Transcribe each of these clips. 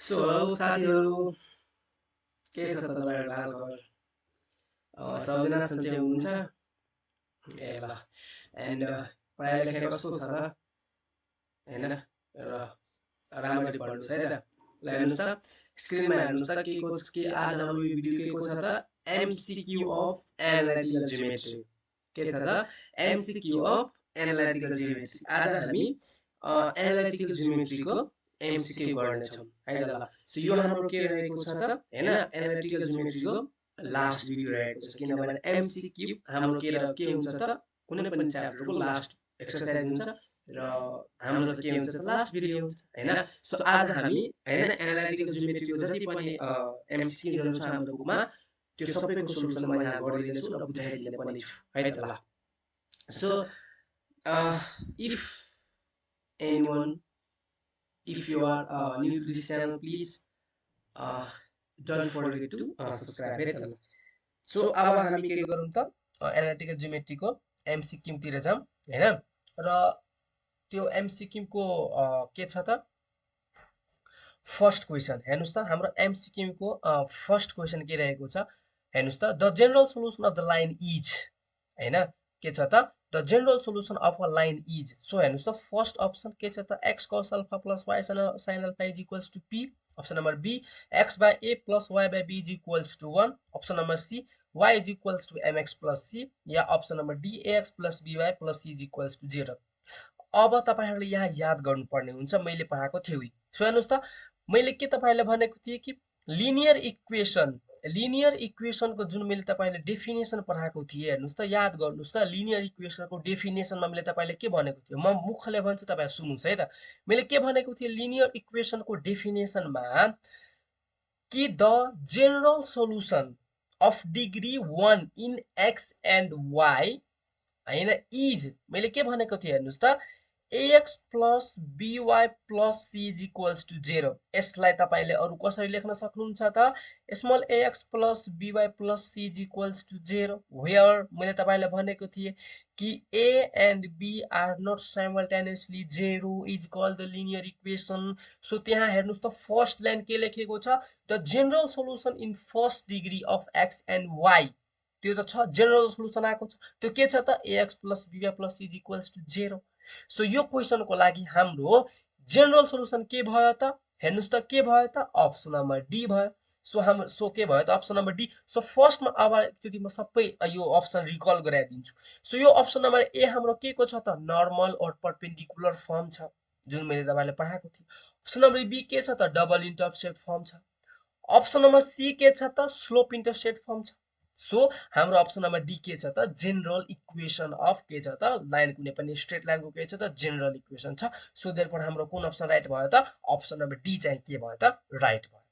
Hello साथीहरू, के छ तपाईँहरूको हालखबर? सबजना सन्चै हुनुहुन्छ? ए ल, एन्ड पढाइ लेखाइ कस्तो छ त? हैन र राम्ररी पढ्नुहोस् है त। ल हेर्नुहोस् त, स्क्रिनमा हेर्नुहोस् त के को छ कि आज हाम्रो यो भिडियो के को छ त? MCQ of analytical geometry. के छ त? MCQ of analytical geometry. आज हामी एनालाइटिकल जियोमेट्रीको MCQ गर्नेछौँ है त। ल सो यो हाम्रो के रहेको छ त हैन, एनालिटिकल जियोमेट्रीको लास्ट भिडियो रहेको छ, किनभने MCQ हाम्रो के हुन्छ त, कुनै पनि च्याप्टरको लास्ट एक्सरसाइज हुन्छ र हाम्रो त के हुन्छ त, लास्ट भिडियो हुन्छ हैन। सो आज हामी हैन एनालिटिकल जियोमेट्रीको जति पनि MCQहरू छ हाम्रो बुकमा, त्यो सबैको सोलुसन म यहाँ गरिदिने छु र बुझाइदिने पनि छु है त। ल so if anyone, if you are new to this channel, please don't forget to subscribe है त। सो अब हामी के गरौँ त, एनालिटिकल जियोमेट्रीको MCQ तिर जाउँ हैन। र त्यो MCQ को के छ त, फर्स्ट क्वेशन हेर्नुस् त। हाम्रो MCQ को फर्स्ट क्वेशन के रहेको छ हेर्नुस् त। The general solution of the line is हैन, के छ त, the general solution of a line is. So हेर्नुस् त, फर्स्ट अप्सन के छ त, x cos alpha plus y sin alpha is equals to p। Option number B, x by a plus y by b is equals to 1। Option number C, y is equals to mx plus c। या option number D, ax plus by plus c is equals to 0। अब तपाईहरुले यहाँ याद गर्नुपर्ने हुन्छ मैले पढाएको theory. So हेर्नुस् त, मैले के तपाईहरुलाई भनेको थिए कि लिनियर इक्वेसन को जुन मैले तपाईहरुलाई डेफिनेसन पढाएको थिए, हेर्नुस् त, याद गर्नुस् त। लिनियर इक्वेसन को डेफिनेसनमा मैले तपाईहरुलाई के भनेको थिए, म मुखले भन्छु, तपाईहरु सुन्नुस् है त। मैले के भनेको थिए लिनियर इक्वेसन को डेफिनेसनमा कि the general solution of degree 1 in x and y हैन इज, मैले के भनेको थिए हेर्नुस् त, ax plus by plus c is equals to 0। यसलाई तपाईले अरु कसरी लेख्न सक्नुहुन्छ त, small ax plus by plus c is equals to 0 where मैले तपाईलाई भनेको थिए कि a and b are not simultaneously 0 is called the linear equation। So त्यहाँ हेर्नुस् त, फर्स्ट लाइन के लेखेको छ, the general solution in first degree of x and y। त्यो त छ, जेनरल सोलुसन आएको छ, त्यो के छ त, ax plus by plus c is equals to 0। So यो क्वेशन को लागि हाम्रो जेनरल सोलुसन के भयो त, हेर्नुस् त, के भयो त, अप्सन नम्बर डी भयो। सो के भयो त, अप्सन नम्बर डी। सो फर्स्टमा अब एकचोटी म सबै यो अप्सन रिकल गराइदिन्छु। सो यो अप्सन नम्बर ए हाम्रो के को छ त, नर्मल और परपेन्डिकुलर फर्म छ, जुन मैले तपाईलाई पढाएको थिए। अप्सन नम्बर बी के छ त, डबल इन्टरसेप्ट फर्म छ। अप्सन नम्बर सी के छ त, स्लोप इन्टरसेप्ट फर्म छ। सो हाम्रो अप्सन नम्बर डी के छ त, जेनरल इक्वेसन अफ के छ त, लाइन कुनै पनि स्ट्रेट लाइनको के छ त, जेनरल इक्वेसन छ। सो देयरफोर हाम्रो कुन अप्सन राइट भयो त, अप्सन नम्बर डी चाहिँ के भयो त, राइट भयो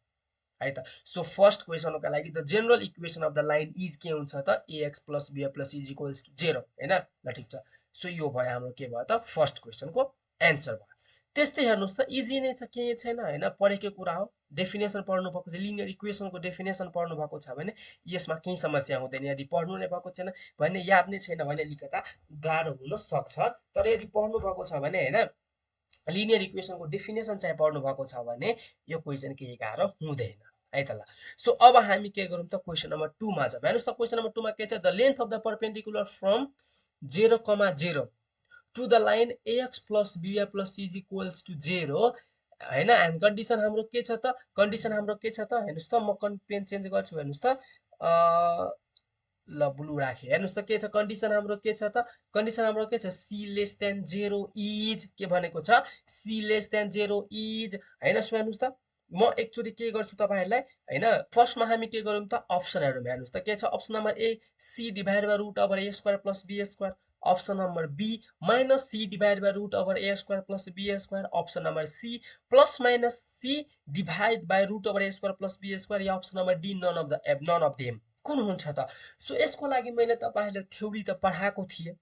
है त। सो फर्स्ट क्वेशनको लागि the general equation of the line is के हुन्छ त, ax plus by plus c is equals to 0 हैन। ल ठीक छ। सो यो भयो हाम्रो के भयो त, फर्स्ट क्वेशनको एन्सर भयो। त्यस्तै हेर्नुस् त, इजी नै छ, केही छैन हैन, पढेको कुरा हो। डेफिनेसन पढ्नु भएको छ, लिनियर इक्वेसनको डेफिनेसन पढ्नु भएको छ भने यसमा केही समस्या हुँदैन। यदि पढ्नु नै भएको छैन भने, याद नै छैन भने लिखता गाह्रो हुन सक्छ। तर यदि पढ्नु भएको छ भने हैन, लिनियर इक्वेसनको डेफिनेसन चाहिँ पढ्नु भएको छ भने यो क्वेशन केही गाह्रो हुँदैन है त। ल सो अब हामी के गरौँ त, क्वेशन नम्बर 2 मा जाउँ। हेर्नुस् त, क्वेशन नम्बर 2 मा के छ, the length of the perpendicular from 0,0 to the line ax plus by plus c is equals to 0 हैन। एन्ड कन्डिसन हाम्रो के छ त, कन्डिसन हाम्रो के छ त, हेर्नुस् त, म पेन चेन्ज गर्छु। हेर्नुस् त, ल ब्लू राखे। हेर्नुस् त, के छ कन्डिसन हाम्रो, के छ त, कन्डिसन हाम्रो के छ, c लेस देन 0 इज, के भनेको छ, c लेस देन 0 इज हैन। सो हेर्नुस् त, म एकचोटी के गर्छु तपाईहरुलाई हैन, फर्स्टमा हामी के गरौँ त, अप्सन हेरौँ। हेर्नुस् त, के छ, option number A, c divided by root over a square plus b square. Option number B, minus c divided by root over a square plus b square. Option number C, plus minus c divide by root over a square plus b square. या option number D, none of them कुन हुन्छ त। So यसको लागि मैले तपाईहरुलाई theory त पढाएको थिए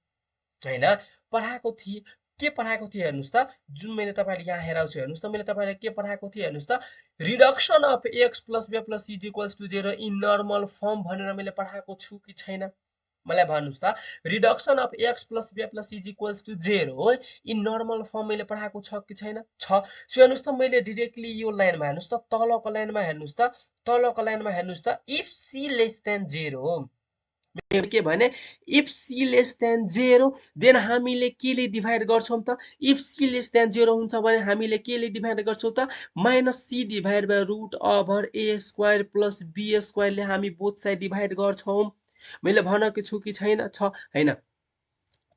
हैन, पढाएको थिए। के पढाएको थिए हेर्नुस् त, जुन मैले तपाईहरुले यहाँ हेराउँछु। हेर्नुस् त, मैले तपाईहरुलाई के पढाएको थिए हेर्नुस् त, reduction of x plus y plus c equals to 0 in normal form भनेर मैले पढाएको छु कि छैन। मलाई भन्नुस् त reduction of x plus b plus is equals to 0 in normal form मैले पढाएको छ कि छैन छ सो हेर्नुस् त मैले डाइरेक्टली यो लाइनमा हेर्नुस् त तलको लाइनमा हेर्नुस् त इफ c लेस देन 0 के भने if c less than 0 then हामीले केले डिभाइड गर्छौं त इफ c लेस देन 0 हुन्छ भने हामीले केले डिभाइड गर्छौं त minus c divide by root over a square plus b square ले हामी बोथ साइड डिभाइड गर्छौं मैले भनेको छु कि छैन छ हैन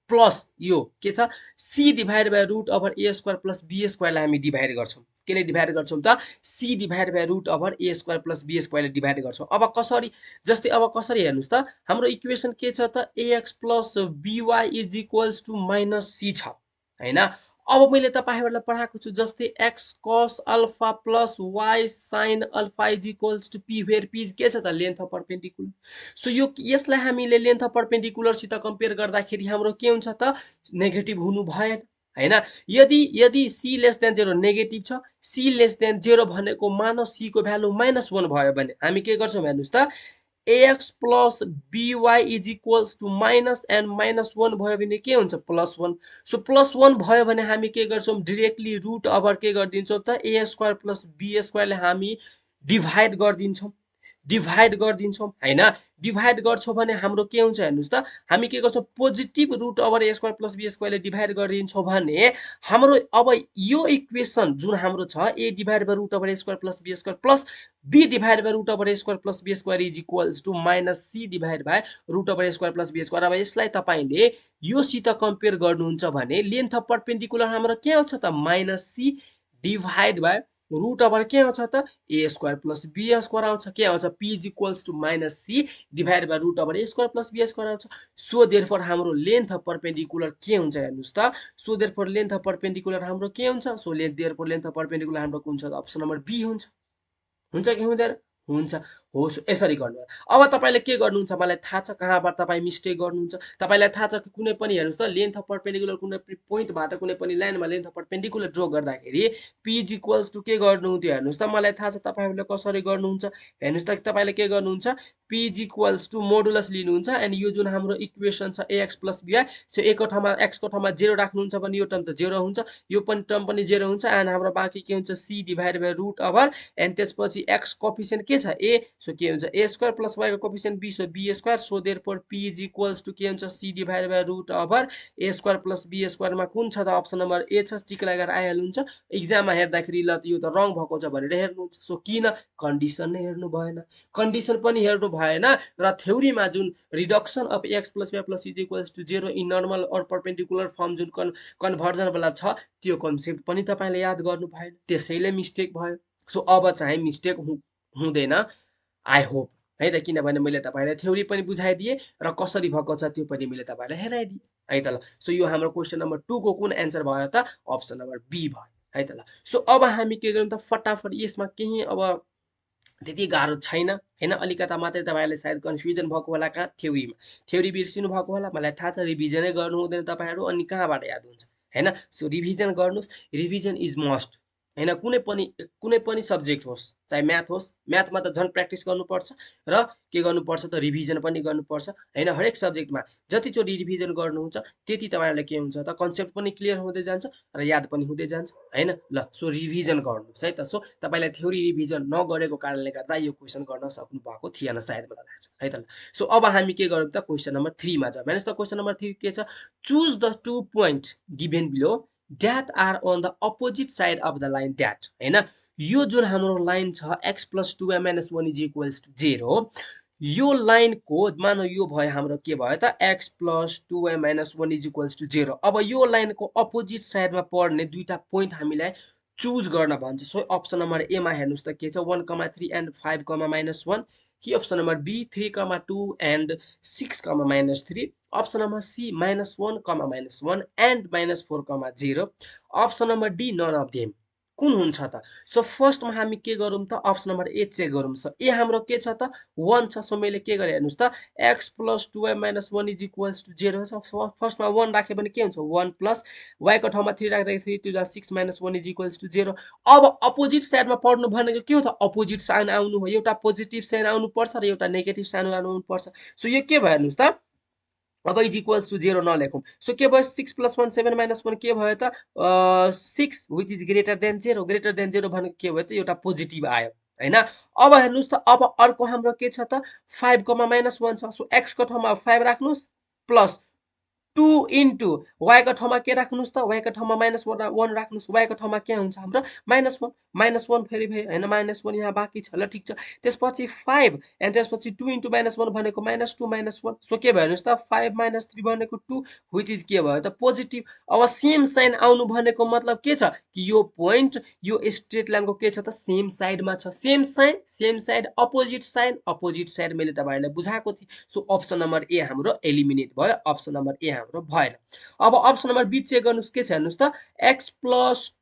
प्लस यो के छ c divide by root over a square plus b square लाई हामी डिभाइड गर्छौं केले डिभाइड गर्छौं त c divide by root over a square plus b square ले डिभाइड गर्छौं अब कसरी जस्तै अब कसरी हेर्नुस् त हाम्रो इक्वेसन के छ त ax plus by is equals to minus c छ हैन अब मैले तपाईहरुलाई पढाएको छु जस्तै x cos alpha plus y sin alpha is equals to p where p के छ त लेन्थ अफ परपेन्डिकुलर सो यो यसलाई हामीले लेन्थ अफ परपेन्डिकुलर सित कम्पेयर गर्दाखेरि हाम्रो के हुन्छ त नेगेटिभ हुनु भएन हैन यदि c लेस देन 0 नेगेटिभ छ c लेस देन 0 भनेको मानव c को भ्यालु -1 भयो भने हामी के गर्छौं हेर्नुस् त ax plus by is equals to minus and -1 भयो भने के हुन्छ +1 सो +1 भयो भने हामी के गर्छौं डाइरेक्टली रुट ओभर के गर्दिन्छौं त a square plus b square ले हामी डिभाइड गर्दिन्छौं हैन डिभाइड गर्छौं भने हाम्रो के हुन्छ हेर्नुस् त हामी के गर्छौं positive root over a square plus b square ले डिभाइड गरिदिन्छौं भने हाम्रो अब यो इक्वेसन जुन हाम्रो छ a divide by root over a square plus b square plus b divide by root over a square plus b square is equals to minus c divide by root over a square plus b square अब यसलाई तपाईले यो सित compare गर्नुहुन्छ भने length of perpendicular हाम्रो के आउँछ त minus c divide by root over के आउँछ त a square plus b square आउँछ के आउँछ p is equals to minus c divide by root over a square plus b square आउँछ सो देयरफोर हाम्रो लेन्थ अफ परपेन्डिकुलर के हुन्छ हेर्नुस् त so therefore length of perpendicular हाम्रो के हुन्छ so therefore length of perpendicular हाम्रो कुन छ अप्सन नम्बर बी हुन्छ कि हुँदैन हुन्छ होस् यसरी गर्नु अब तपाईले के गर्नुहुन्छ मलाई थाहा छ कहाँबाट तपाई मिस्टेक गर्नुहुन्छ तपाईलाई थाहा छ कि कुनै पनि हेर्नुस् त लेन्थ अफ परपेन्डिकुलर कुनै पोइन्टबाट कुनै पनि लाइनमा लेन्थ अफ परपेन्डिकुलर ड्रा गर्दाखेरि p इज इक्वल्स टु के गर्नुहुन्थ्यो हेर्नुस् त मलाई थाहा छ तपाईहरुले कसरी गर्नुहुन्छ हेर्नुस् त तपाईले के गर्नुहुन्छ p is equals to modulus लिनुहुन्छ एन्ड यो जुन हाम्रो इक्वेसन छ ax by सो एक को ठाउँमा x को ठाउँमा 0 राख्नुहुन्छ भने यो टर्म त 0 हुन्छ यो पनि टर्म पनि 0 हुन्छ एन्ड हाम्रो बाँकी के हुन्छ c divide by root over and त्यसपछि x कोएफिसिएन्ट के छ a सो के हुन्छ a स्क्वायर प्लस y को coefficient b so b square so therefore p is equals to के हुन्छ c divide by root over a square plus b square मा कुन छ त अप्सन नम्बर a छ टिक लगाएर आइहाल्नुहुन्छ एक्जाममा हेर्दाखेरि ल यो त रङ भएको छ भनेर हेर्नुहुन्छ सो किन कन्डिसन नै हेर्नु भएन कन्डिसन पनि हेर्नु भएन र थ्योरीमा जुन reduction of x plus y plus is equals to 0 in normal or perpendicular form जुन कन्भर्जन वाला छ त्यो कन्सेप्ट पनि तपाईले याद गर्नु भएन त्यसैले मिस्टेक भयो सो अब चाहिँ मिस्टेक हुँदैन आई होप है त किनभने मैले तपाईलाई थ्योरी पनि बुझाइदिए र कसरी भएको छ त्यो पनि मैले तपाईलाई हेराइदिए है त ल सो यो हाम्रो क्वेशन नम्बर 2 को कुन आन्सर भयो त अप्सन नम्बर बी भयो है त ल सो अब हामी के गरौँ त फटाफट यसमा केही अब त्यति गाह्रो छैन हैन अलिकता मात्रै तपाईहरुले सायद कन्फ्युजन भएको होला कहाँ थ्योरी बिर्सिनु भएको होला मलाई थाहा छ रिभिजनै गर्नु हुँदैन तपाईहरु अनि कहाँबाट याद हुन्छ हैन सो रिभिजन गर्नुस् रिभिजन इज मस्ट हैन कुनै पनि सब्जेक्ट होस् चाहे म्याथ होस् म्याथमा त झन् प्र्याक्टिस गर्नुपर्छ र के गर्नुपर्छ त रिभिजन पनि गर्नुपर्छ हैन हरेक सब्जेक्टमा जति चोटी रिभिजन गर्नुहुन्छ त्यति तपाईहरुलाई के हुन्छ त कन्सेप्ट पनि क्लियर हुँदै जान्छ र याद पनि हुँदै जान्छ हैन ल सो रिभिजन गर्नुस् है त सो तपाईलाई थ्योरी रिभिजन नगरेको कारणले गर्दा यो क्वेशन गर्न सक्नु भएको थिएन सायद मलाई लाग्छ है त ल सो अब हामी के गरौँ त क्वेशन नम्बर 3 मा जाऊ हेर्नुस् त क्वेशन नम्बर 3 के छ choose the 2 point given below that are on the opposite side of the line that हैन यो जुन हाम्रो लाइन छ x plus 2y minus 1 is equals to 0 यो लाइन को मानौ यो भयो हाम्रो के भयो त x plus 2y minus 1 is equals to 0 अब यो लाइन को अपोजिट साइडमा पर्ने दुईटा पोइन्ट हामीलाई चुज गर्न भन्छ सो अप्सन नम्बर ए मा हेर्नुस् त के छ 1,3 and 5,-1 कि option number B 3,2 and 6,-3 option number C -1,-1 and -4,0 option number D none of them कुन हुन्छ त सो फर्स्टमा हामी के गरौँ त अप्सन नम्बर ए चेक गरौँ सो ए हाम्रो के छ त 1 छ सो मैले के गरे हेर्नुस् त x + 2y - 1 = 0 छ फर्स्टमा 1 राखे भने के हुन्छ 1 + y को ठाउँमा 3 राख्दा 3 2 6 - 1 = 0 अब अपोजिट साइडमा पढ्नु भनेको के हो त अपोजिट साइन आउनु हो एउटा पोजिटिभ साइन आउनु पर्छ र एउटा नेगेटिभ साइन आउनु पर्छ सो यो के भयो हेर्नुस् त अब इज इक्वल्स टु 0 नलेखौँ सो के भयो 6 + 1 7 - 1 के भयो त 6 विच इज ग्रेटर देन 0 भनेको के भयो त एउटा पोजिटिभ आयो हैन अब हेर्नुस् त अब अर्को हाम्रो के छ त 5, -1 छ सो x को ठाउँमा 5 राख्नुस् प्लस 2 इन्टु y को ठाउँमा के राख्नुस् त y को ठाउँमा -1 राख्नुस् y को ठाउँमा के हुन्छ हाम्रो -1 फेरि भयो हैन -1 यहाँ बाँकी छ ल ठीक छ त्यसपछि 5 एन्ड त्यसपछि 2 इन्टु -1 भनेको -2 -1 सो के भयो हेर्नुस् त 5 - 3 भनेको 2 व्हिच इज के भयो त पोजिटिभ अब सेम साइन आउनु भनेको मतलब के छ कि यो पोइन्ट यो स्ट्रेट लाइनको के छ त सेम साइडमा छ सेम साइड अपोजिट साइड मैले तपाईहरुलाई बुझाएको थिएँ सो अप्सन नम्बर ए हाम्रो एलिमिनेट भयो अप्सन नम्बर ए हाम्रो भएन अब अप्सन नम्बर बी चेक गर्नुस् के छ हेर्नुस् त x +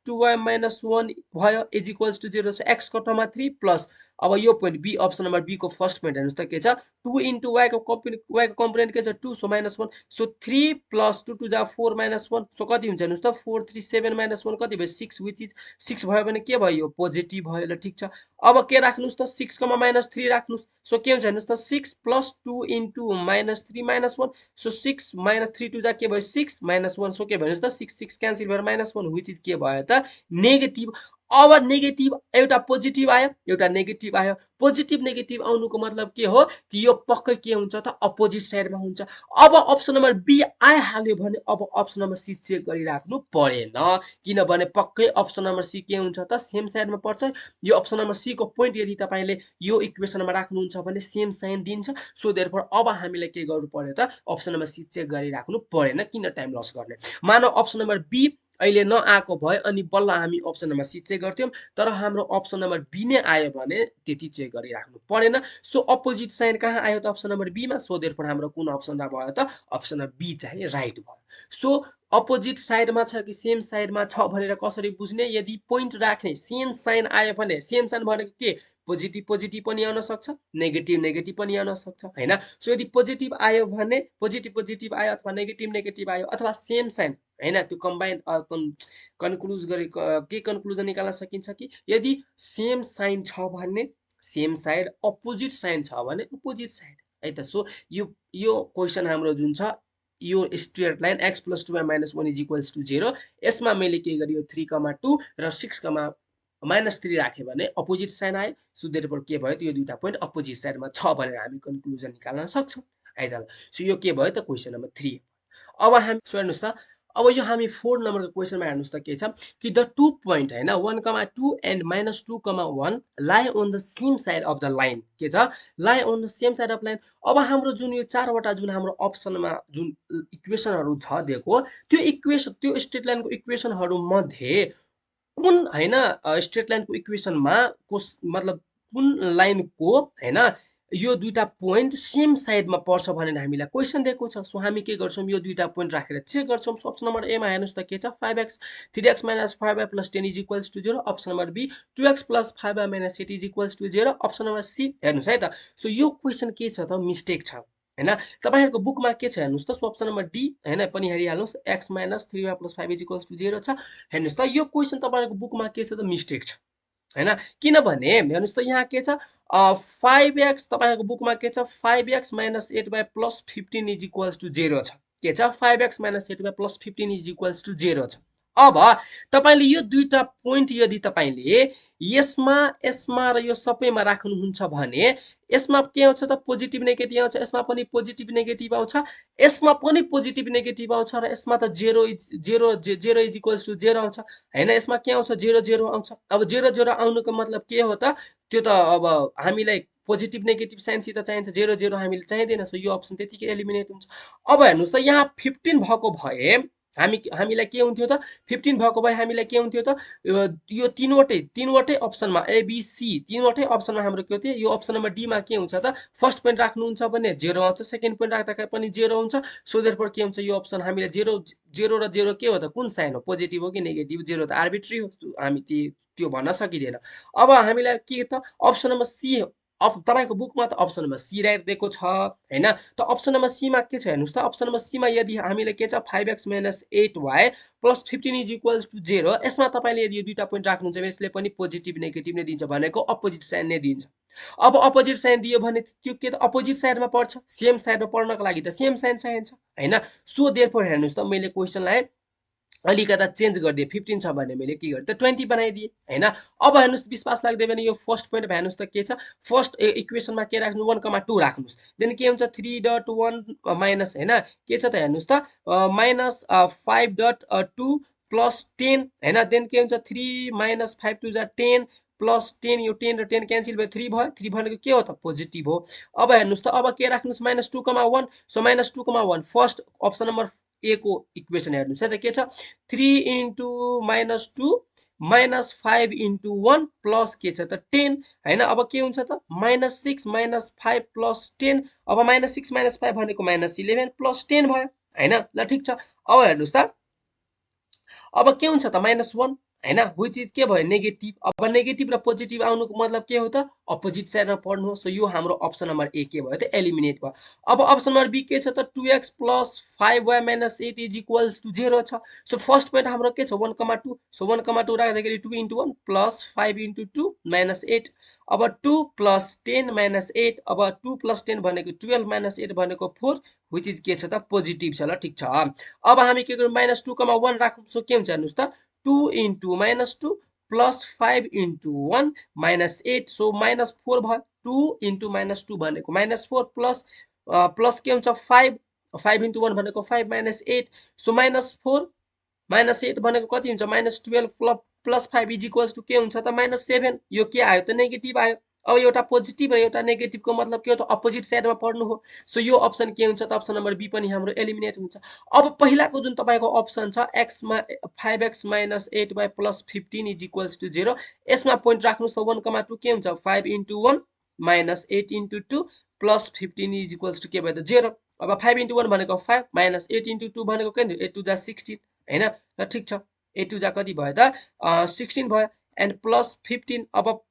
2y - 1 भयो is equals to 0 so x को ठाउँमा 3 प्लस अब यो point B option number B को फर्स्ट पोइन्ट हेर्नुस् त के छ 2 इन्टु y को कम्पोनेन्ट के छ 2 सो -1 सो 3 प्लस 2 2 जा 4 -1 सो कति हुन्छ हेर्नुस् त 4 3 7 -1 कति भयो 6 व्हिच इज 6 भयो भने के भयो यो पोजिटिभ भयो ल ठीक छ अब के राख्नुस् त 6 -3 राख्नुस् सो के हुन्छ हेर्नुस् त 6 + 2 इन्टु -3 -1 सो 6 - 3 2 जा के भयो 6 -1 सो के भयो हेर्नुस् त 6 6 क्यान्सल भएर -1 व्हिच इज के भयो त नेगेटिभ अब नेगेटिभ एउटा पोजिटिभ आयो एउटा नेगेटिभ आयो पोजिटिभ नेगेटिभ आउनुको मतलब के हो कि यो पक्कै के हुन्छ त अपोजिट साइडमा हुन्छ अब अप्सन नम्बर बी आइहाल्यो भने अब अप्सन नम्बर सी चेक गरिराख्नु परेन किनभने पक्कै अप्सन नम्बर सी के हुन्छ त सेम साइडमा पर्छ यो अप्सन नम्बर सी को पोइन्ट यदि तपाईले यो इक्वेसनमा राख्नुहुन्छ भने सेम साइन दिन्छ सो देयरफोर अब हामीले के गर्नु पर्यो त अप्सन नम्बर सी चेक गरिराख्नु परेन किन टाइम लस गर्ने मानव अप्सन नम्बर बी अहिले नआएको भए अनि बल्ल हामी अप्सन नम्बर सी चेक गर्थ्यौं तर हाम्रो अप्सन नम्बर बी नै आयो भने त्यति चेक गरिराख्नु परेन सो अपोजिट साइन कहाँ आयो त अप्सन नम्बर बी मा सो देयरफोर हाम्रो कुन अप्सन भयो त अप्सन नम्बर बी चाहिँ राइट भयो सो अपोजिट साइडमा छ कि सेम साइडमा छ भनेर कसरी बुझ्ने यदि पोइन्ट राख्ने सेम साइन आयो भने सेम साइन भनेको के पोजिटिभ पनि आउन सक्छ नेगेटिभ पनि आउन सक्छ हैन सो यदि पोजिटिभ आयो भने पोजिटिभ आयो अथवा नेगेटिभ आयो अथवा सेम साइन हैन त्यो कम्बाइन कन्क्लुज गरे के कन्क्लुजन निकाल्न सकिन्छ कि यदि सेम साइन छ भने सेम साइड अपोजिट साइन छ भने अपोजिट साइड है त सो यो क्वेशन हाम्रो जुन छ यो straight line x + 2y - 1 is equals to 0 यसमा मैले के गरियो 3,2 र 6,-3 राखे भने अपोजिट साइन आयो सो देयरफोर के भयो त यो दुईटा पोइन्ट अपोजिट साइडमा छ भनेर हामी कन्क्लुजन निकाल्न सक्छौं है त सो यो के भयो त क्वेशन नम्बर 3 अब हामी हेर्नुस् त अब यो हामी 4 नम्बरको क्वेशनमा हेर्नुस् त के छ कि द टु पोइन्ट हैन 1,2 and -2,1 lie on the same side of the line के छ lie on the same side of line अब हाम्रो जुन यो चारवटा जुन हाम्रो अप्सनमा जुन इक्वेशनहरु छ दिएको त्यो इक्वेशन त्यो स्ट्रेट लाइनको इक्वेशनहरु मध्ये कुन हैन स्ट्रेट लाइनको इक्वेशनमा मतलब कुन लाइनको हैन यो दुईटा पोइन्ट सेम साइडमा पर्छ भनेर हामीलाई क्वेशन दिएको छ सो हामी के गर्छौं यो दुईटा पोइन्ट राखेर चेक गर्छौं सो अप्सन नम्बर ए मा हेर्नुस् त के छ 5x 3x - 5y + 10 is equals to 0 option number B 2x + 5y - 8 is equals to 0 option number C हेर्नुस् है त सो यो क्वेशन के छ त मिस्टेक छ हैन तपाईहरुको बुकमा के छ हेर्नुस् त सो अप्सन नम्बर डी हैन पनि हेरिहाल्नुस् x - 3y + 5 is equals to 0 छ हेर्नुस् त यो क्वेशन तपाईहरुको बुकमा के छ त मिस्टेक छ हैन किनभने हेर्नुस् त यहाँ के छ 5x तपाईहरुको बुकमा के छ 5x - 8y + 15 is equals to 0 छ के छ 5x - 8y + 15 is equals to 0 छ अब तपाईले यो दुईटा पोइन्ट यदि तपाईले यसमा र यो सबैमा राख्नुहुन्छ भने यसमा के आउँछ त पोजिटिभ नेगेटिभ आउँछ यसमा पनि पोजिटिभ नेगेटिभ आउँछ यसमा पनि पोजिटिभ नेगेटिभ आउँछ र यसमा त 0 इज इक्वल्स टु 0 आउँछ हैन यसमा के आउँछ 0 0 आउँछ अब 0 0 आउनुको मतलब के हो त त्यो त अब हामीलाई पोजिटिभ नेगेटिभ साइनसित चाहिन्छ 0 0 हामीले चाहिदैन सो यो अप्सन त्यतिकै एलिमिनेट हुन्छ अब हेर्नुस् त यहाँ 15 भएको भए हामीलाई के हुन्थ्यो त 15 भएको भए हामीलाई के हुन्थ्यो त यो तीनवटै अप्सनमा ए बी सी तीनवटै अप्सनमा हाम्रो के थियो यो अप्सन नम्बर डी मा के हुन्छ त फर्स्ट पोइन्ट राख्नुहुन्छ भने 0 आउँछ सेकेन्ड पोइन्ट राख्दाखेरि पनि 0 हुन्छ सो देयरफोर के हुन्छ यो अप्सन हामीले 0 र 0 के हो त कुन साइन हो पोजिटिभ हो कि नेगेटिभ 0 त आर्बिट्री हो हामी त्यो भन्न सकिदैन अब हामीलाई के त अप्सन नम्बर सी तपाईको बुकमा त अप्सन नम्बर सी राइट दिएको छ हैन। त अप्सन नम्बर सी मा के छ हेर्नुस् त, अप्सन नम्बर सी मा यदि हामीले के छ 5x - 8y + 15 = 0, यसमा तपाईले यदि यो दुईटा पोइन्ट राख्नुहुन्छ भने यसले पनि पोजिटिभ नेगेटिभ नै दिन्छ भनेको अपोजिट साइन नै दिन्छ। अब अपोजिट साइन दियो भने त्यो के त अपोजिट साइडमा पर्छ, सेम साइडमा पर्नको लागि त सेम साइन चाहिन्छ हैन। सो देयरफोर हेर्नुस् त मैले क्वेशनलाई अलिकता चेन्ज गरिदिए 15 छ भने मैले के गरेँ त 20 बनाइदिए हैन। अब हेर्नुस् विश्वास लाग्दैन भने यो फर्स्ट पोइन्ट हेर्नुस् त के छ, फर्स्ट इक्वेसनमा के राख्नु 1,2 राख्नुस्, देन के हुन्छ 3.1 माइनस हैन के छ त हेर्नुस् त -5.2 + 10 हैन, देन के हुन्छ 3 - 5 2 = 10 + 10, यो 10 र 10 क्यान्सल भयो 3 भयो, 3 भनेको के हो त पोजिटिभ हो। अब हेर्नुस् त अब के राख्नुस् -2,1, सो -2,1 फर्स्ट अप्सन नम्बर ए को इक्वेसन हेर्नुस् है त के छ 3 * -2 -5 * 1 प्लस के छ त 10 हैन। अब के हुन्छ त -6 - 5 + 10, अब -6 - 5 भनेको -11 + 10 भयो हैन। ल ठीक छ। अब हेर्नुस् त अब के हुन्छ त -1 हैन, व्हिच इज के भयो नेगेटिभ। अब नेगेटिभ र पोजिटिभ आउनुको मतलब के हो त अपोजिट साइडमा पढ्नु हो। सो यो हाम्रो अप्सन नम्बर ए के भयो त एलिमिनेट भयो। अब अप्सन नम्बर बी के छ त 2x + 5y - 8 = 0 छ। सो फर्स्ट पोइन्ट हाम्रो के छ 1,2, सो 1,2 राख्दाखेरि 2 * 1 + 5 * 2 -8, अब 2 + 10 - 8, अब 2 + 10 भनेको 12 - 8 भनेको 4, व्हिच इज के छ त पोजिटिभ छ। ल ठीक छ। अब हामी के गर्छौँ -2,1 राखौँ, सो के हुन्छ हेर्नुस् त 2 * -2 + 5 * 1 -8, सो -4 भयो। 2 * -2 भनेको -4 प्लस के हुन्छ 5 * 1 भनेको 5 - 8, सो -4 -8 भनेको कति हुन्छ -12 + 5 = के हुन्छ त -7, यो के आयो त नेगेटिभ आयो। अब एउटा पोजिटिभ र एउटा नेगेटिभको मतलब के हो त अपोजिट साइडमा पढ्नु हो। सो यो अप्सन के हुन्छ त अप्सन नम्बर बी पनि हाम्रो एलिमिनेट हुन्छ। अब पहिलाको जुन तपाईको अप्सन छ 5x - 8y + 15 = 0, यसमा पोइन्ट राख्नुस् त 1,2 के हुन्छ 5 * 1 - 8 * 2 + 15 = के भयो त 0। अब 5 * 1 भनेको 5 -8 * 2 भनेको के हुन्छ 8 2 = 16 हैन। ल ठीक छ, 8 2 = कति भयो त 16 भयो, एन्ड प्लस 15, अब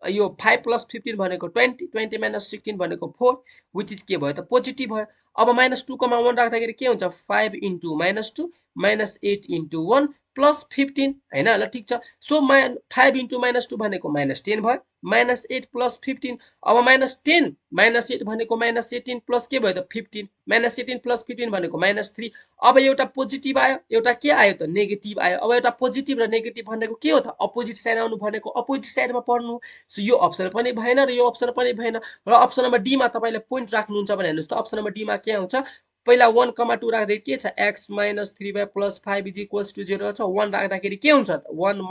यो 5 + 15 भनेको 20, 20 - 16 भनेको 4, व्हिच इज के भयो त पोजिटिभ भयो। अब -2,1 राख्दाखेरि के हुन्छ 5 * -2 -8 * 1 + 15 हैन। ल ठीक छ। सो 5 * -2 भनेको -10 भयो, -8 + 15, अब -10 - 8 भनेको -18 प्लस के भयो त 15, -18 + 15 भनेको -3। अब एउटा पोजिटिभ आयो एउटा के आयो त नेगेटिभ आयो। अब एउटा पोजिटिभ र नेगेटिभ भनेको के हो त अपोजिट साइड आउनु भनेको अपोजिट साइडमा पढ्नु। सो यो अप्सन पनि भएन र यो अप्सन पनि भएन। र अप्सन नम्बर डी मा तपाईले पोइन्ट राख्नुहुन्छ भने हेर्नुस् त अप्सन नम्बर डी मा के आउँछ पहिला 1,2 राख्दै के छ x - 3y + 5 = 0 छ। 1 राख्दाखेरि के हुन्छ त 1 -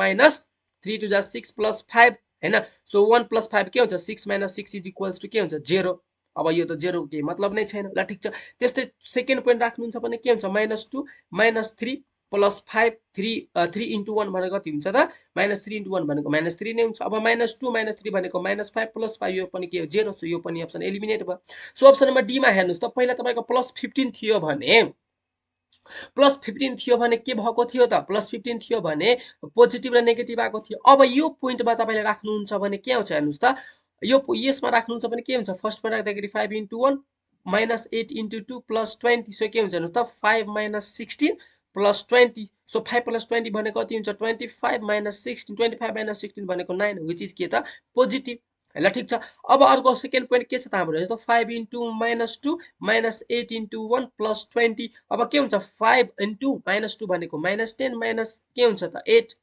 3 2 = 6 + 5 हैन। सो 1 + 5 के हुन्छ 6 - 6 = के हुन्छ 0। अब यो त 0 के मतलब नै छैन। ल ठीक छ। त्यस्तै सेकेन्ड पोइन्ट राख्नुहुन्छ भने के हुन्छ -2 - 3 + 5 3 * 1 भनेको कति हुन्छ त -3 * 1 भनेको -3 नै हुन्छ। अब -2 - 3 भनेको -5 + 5 यो पनि के 0, सो यो पनि अप्सन एलिमिनेट भयो। सो अप्सन नम्बर डी मा हेर्नुस् त पहिला तपाईको +15 थियो भने के भएको थियो त +15 थियो भने पोजिटिभ र नेगेटिभ आएको थियो। अब यो पोइन्टमा तपाईले राख्नुहुन्छ भने के आउँछ हेर्नुस् त यो यसमा राख्नुहुन्छ भने के हुन्छ फर्स्ट पोइन्ट राख्दाखेरि 5 * 1 -8 * 2 + 20, सो के हुन्छ हेर्नुस् त 5 - 16 + 20, सो 5 + 20 भनेको कति हुन्छ 25 - 16, 25 - 16 भनेको 9, व्हिच इज के त पोजिटिभ। ल ठीक छ। अब अर्को सेकेन्ड पोइन्ट के छ त हाम्रो जस्तो 5 * -2 -8 * 1 + 20, अब के हुन्छ 5 * -2 भनेको -10 माइनस के हुन्छ त 8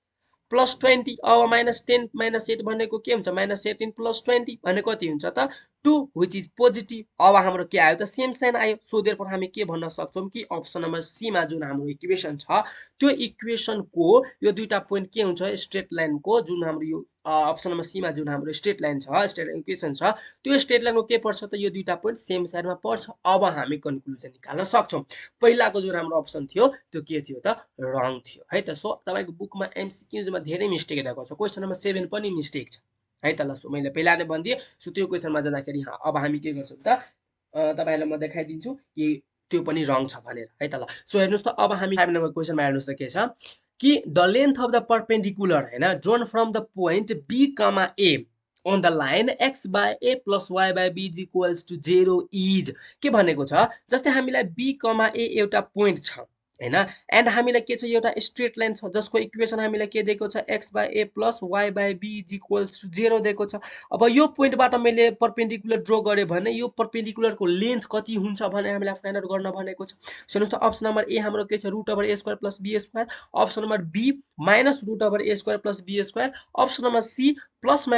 + 20, अब -10 - 8 भनेको के हुन्छ -18 + 20 भनेको कति हुन्छ त 2, व्हिच इज पोजिटिभ। अब हाम्रो के आयो त सेम साइन आयो। सो देयरफोर हामी के भन्न सक्छौं कि अप्सन नम्बर सी मा जुन हाम्रो इक्वेसन छ त्यो इक्वेसनको यो दुईटा पोइन्ट के हुन्छ स्ट्रेट लाइनको जुन हाम्रो यो अप्सन नम्बर सी मा जुन हाम्रो स्ट्रेट लाइन छ स्ट्रेट इक्वेसन छ त्यो स्ट्रेट लाइनको के पर्छ त यो दुईटा पोइन्ट सेम साइडमा पर्छ। अब हामी कन्क्लुजन निकाल्न सक्छौं। पहिलाको जुन हाम्रो अप्सन थियो त्यो के थियो त रङ थियो है त। सो तपाईको बुकमा एमसीक्यूज मा धेरै मिस्टेक दिएको छ, क्वेशन नम्बर 7 पनि मिस्टेक छ है त। ल सो मैले पहिला नै भन्दिए। सो त्यो क्वेशनमा जाँदाखेरि अब हामी के गर्छौं त तपाईहरुलाई म देखाइदिन्छु कि त्यो पनि रङ छ भनेर है त। ल सो हेर्नुस् त अब हामी 5 नम्बर क्वेशनमा हेर्नुस् त के छ कि the length of the perpendicular हैन drawn from the point B, a on the line x by a plus y by b is equals to 0 is के भनेको छ जस्तै हामीलाई b, a एउटा पोइन्ट छ हैन एन्ड हामीलाई के छ एउटा स्ट्रेट लाइन छ जसको इक्वेसन हामीलाई के दिएको छ x by a plus y by b is equals to 0 दिएको छ। अब यो पोइन्टबाट मैले परपेन्डिकुलर ड्र गरे भने यो परपेन्डिकुलरको लेन्थ कति हुन्छ भने हामीलाई फाइन्ड आउट गर्न भनेको छ। सुन्नुस् त अप्सन नम्बर ए हाम्रो के छ √a² + b², option number B -√a² + b², option number C +- √a²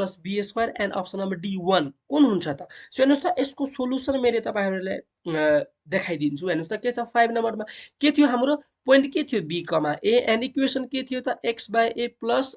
+ b² and option number D 1 कुन हुन्छ त? सो हेर्नुस् त यसको सोलुसन मैले तपाईहरुलाई देखाइदिन्छु। हेर्नुस् त के छ 5 नम्बरमा के थियो हाम्रो पोइन्ट के थियो b, a एन्ड इक्वेसन के थियो त x by a plus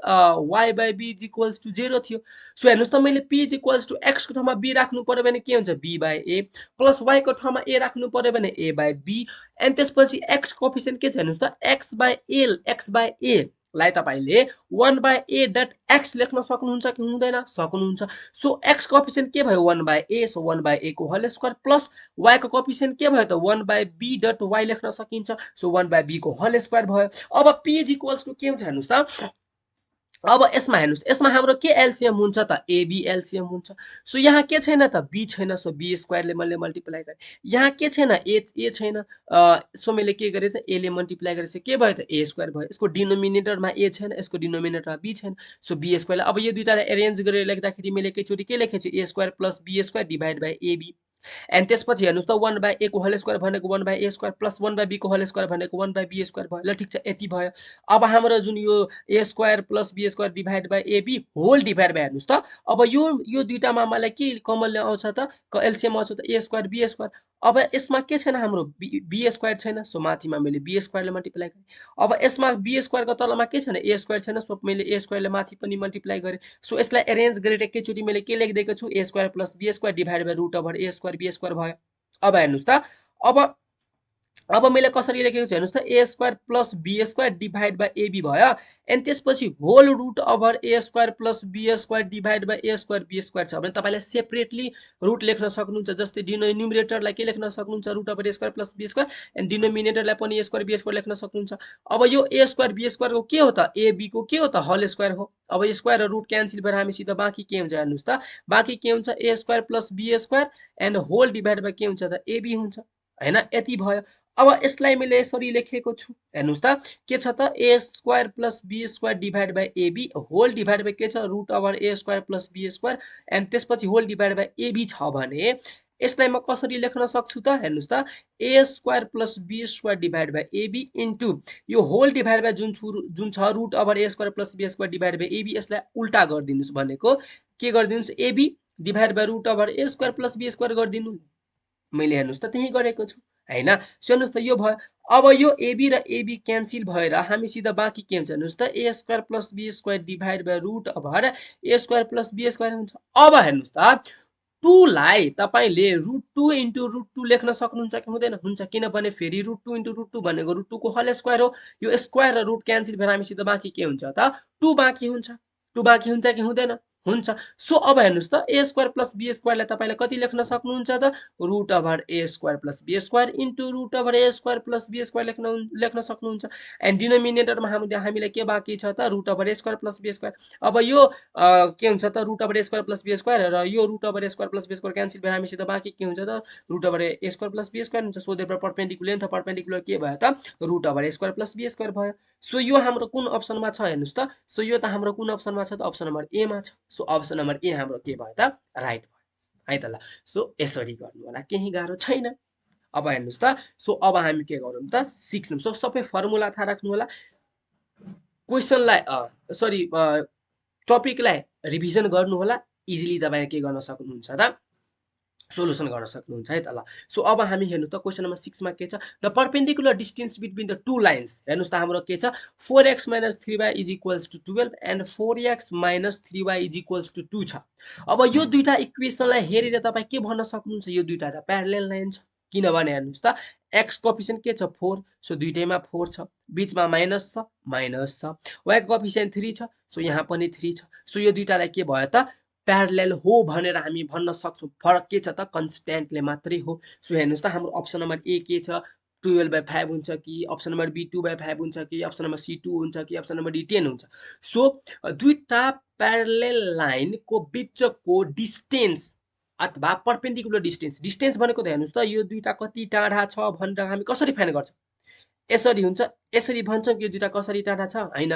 y by b is equals to 0 थियो। सो हेर्नुस् त मैले p is equals to x को ठाउँमा b राख्नु पर्यो भने के हुन्छ b by a plus y को ठाउँमा a राख्नु पर्यो भने a by b एन्ड त्यसपछि x कोएफिसिएन्ट के छ हेर्नुस् त x by a लाई तपाईले 1 by a डट x लेख्न सक्नुहुन्छ कि हुँदैन? सक्नुहुन्छ। सो x कोएफिसिएन्ट के भयो 1 by a, so 1 by a को होल स्क्वायर प्लस y को कोएफिसिएन्ट के भयो त 1 by b डट y लेख्न सकिन्छ, सो 1 by b को होल स्क्वायर भयो। अब p इज इक्वल्स टु के हुन्छ हेर्नुस् त अब यसमा हेर्नुस् यसमा हाम्रो के एलसीएम हुन्छ त ab एलसीएम हुन्छ। सो यहाँ के छैन त b छैन, सो b स्क्वायरले मैले मल्टिप्लाई गरे। यहाँ के छैन a छैन, सो मैले के गरे त a ले मल्टिप्लाई गरेपछि के भयो त a स्क्वायर भयो। यसको डिनोमिनेटरमा a छैन, यसको डिनोमिनेटरमा b छैन, सो b स्क्वायर। अब यो दुईटालाई अरेन्ज गरेर लेख्दाखेरि मैले एकैचोटी के लेखेछु a square plus b square divide by ab एन्ड त्यसपछि हेर्नुस् त 1 by a को होल स्क्वायर भनेको 1 by a square plus 1 by b को होल स्क्वायर भनेको 1 by b स्क्वायर भयो। ल ठीक छ यति भयो। अब हाम्रो जुन यो a square plus b square divide by ab whole divide by हेर्नुस् त अब यो दुईटामा मलाई के कमनले आउँछ त एलसीएम आउँछ त a स्क्वायर b स्क्वायर। अब यसमा के छैन हाम्रो b स्क्वायर छैन, सो माथिमा मैले b स्क्वायरले मल्टिप्लाई गरे। अब यसमा b स्क्वायरको तलमा के छैन a स्क्वायर छैन, सो मैले a स्क्वायरले माथि पनि मल्टिप्लाई गरे। सो यसलाई अरेन्ज गरेर एकैचोटी मैले के लेखिदिएको छु a square plus b square divide by √a square b square भयो। अब हेर्नुस् त अब मैले कसरी लेखेको छु हेर्नुस् त a square plus b square divide by ab भयो एन्ड त्यसपछि whole root over a square plus b square divide by a square b square छ भने तपाईले सेपरेटली रुट लेख्न सक्नुहुन्छ। जस्तै न्युमरेटरलाई के लेख्न सक्नुहुन्छ √a square plus b square and डिनोमिनेटरलाई पनि a स्क्वायर b स्क्वायर लेख्न सक्नुहुन्छ। अब यो a स्क्वायर b स्क्वायर को के हो त ab को के हो त होल स्क्वायर हो। अब यो स्क्वायर र रुट क्यान्सल भएर हामी सिधा बाँकी के हुन्छ हेर्नुस् त बाँकी के हुन्छ a square plus b square and whole divide by के हुन्छ त ab हुन्छ हैन यति भयो। अब यसलाई मैले यसरी लेखेको छु हेर्नुस् त के छ त a square plus b square divide by ab whole divide by के छ root over a square plus b square and त्यसपछि होल डिभाइड बाइ ab छ भने यसलाई म कसरी लेख्न सक्छु त हेर्नुस् त a square plus b square divide by ab into यो होल डिभाइड बाइ जुन छ root over a square plus b square divide by ab यसलाई उल्टा गरिदिनुस् भनेको के गरिदिनुस् ab divide by root over a square plus b square गरिदिनु। मैले हेर्नुस् त त्यही गरेको छु हैन। सुन्नुस् त यो भयो। अब यो ab र ab क्यान्सल भएर हामी सिधा बाँकी के हुन्छ हेर्नुस् त a square plus b square divide by root over a square plus b square हुन्छ। अब हेर्नुस् त 2 लाई तपाईले √2 इन्टु √2 लेख्न सक्नुहुन्छ कि हुँदैन? हुन्छ, किनभने फेरि √2 इन्टु √2 भनेको √2 को होल स्क्वायर हो। यो स्क्वायर र रुट क्यान्सल भएर हामी सिधा बाँकी के हुन्छ त 2 बाँकी हुन्छ। 2 बाँकी हुन्छ कि हुँदैन? हुन्छ। सो अब हेर्नुस् त a स्क्वायर प्लस b स्क्वायरलाई तपाईले कति लेख्न सक्नुहुन्छ त root over a square plus b square into root over a square plus b square लेख्न सक्नुहुन्छ एन्ड डिनोमिनेटरमा हामीलाई के बाँकी छ त root over a square plus b square. अब यो के हुन्छ त root over a square plus b square र यो root over a square plus b square cancel भएर हामी सिधा बाँकी के हुन्छ त root over a square plus b square हुन्छ। सो देयर परपेन्डिकुलर के भयो त root over a square plus b square भयो। सो यो हाम्रो कुन अप्सनमा छ हेर्नुस् त सो यो त हाम्रो कुन अप्सनमा छ त अप्सन नम्बर ए मा छ। सो अप्सन नम्बर ए हाम्रो के भयो त राइट भयो है त। ल सो यसरी गर्नु होला, केही गाह्रो छैन। अब हेर्नुस् त सो अब हामी के गरौँ त 6 नम्बर। सो सबै फर्मुला थाहा राख्नु होला। क्वेशनलाई सरी टपिकलाई रिभिजन गर्नु होला। इजिली तपाईले के गर्न सक्नुहुन्छ त सोलुसन गर्न सक्नुहुन्छ है त। ल सो अब हामी हेर्नु त क्वेशन नम्बर 6 मा के छ the perpendicular distance between the two lines. हेर्नुस् त हाम्रो के छ 4x - 3y = 12 and 4x - 3y = 2 छ। अब यो दुईटा इक्वेसनलाई हेरेर तपाई के भन्न सक्नुहुन्छ यो दुईटा त प्यारलल लाइन छ। किनभने हेर्नुस् त x कोएफिसिएन्ट के छ 4, सो दुईटैमा 4 छ, बीचमा माइनस छ, y कोएफिसिएन्ट 3 छ, सो यहाँ पनि 3 छ। सो यो दुईटालाई के भयो त प्यारलल हो भनेर हामी भन्न सक्छौं। फरक के छ त कन्स्ट्यान्टले मात्रै हो। सो हेर्नुस् त हाम्रो अप्सन नम्बर ए के छ 12/5 हुन्छ कि अप्सन नम्बर बी 2/5 हुन्छ कि अप्सन नम्बर सी 2 हुन्छ कि अप्सन नम्बर डी 10 हुन्छ। सो दुईटा प्यारलेल लाइनको बिचको डिस्टेन्स अथवा पर्पेन्डिकुलर डिस्टेन्स भनेको त हेर्नुस् त यो दुईटा कति टाढा छ भनेर हामी कसरी फाइन्ड गर्छौँ यसरी हुन्छ यसरी भन्छौँ कि यो दुईटा कसरी टाढा छ हैन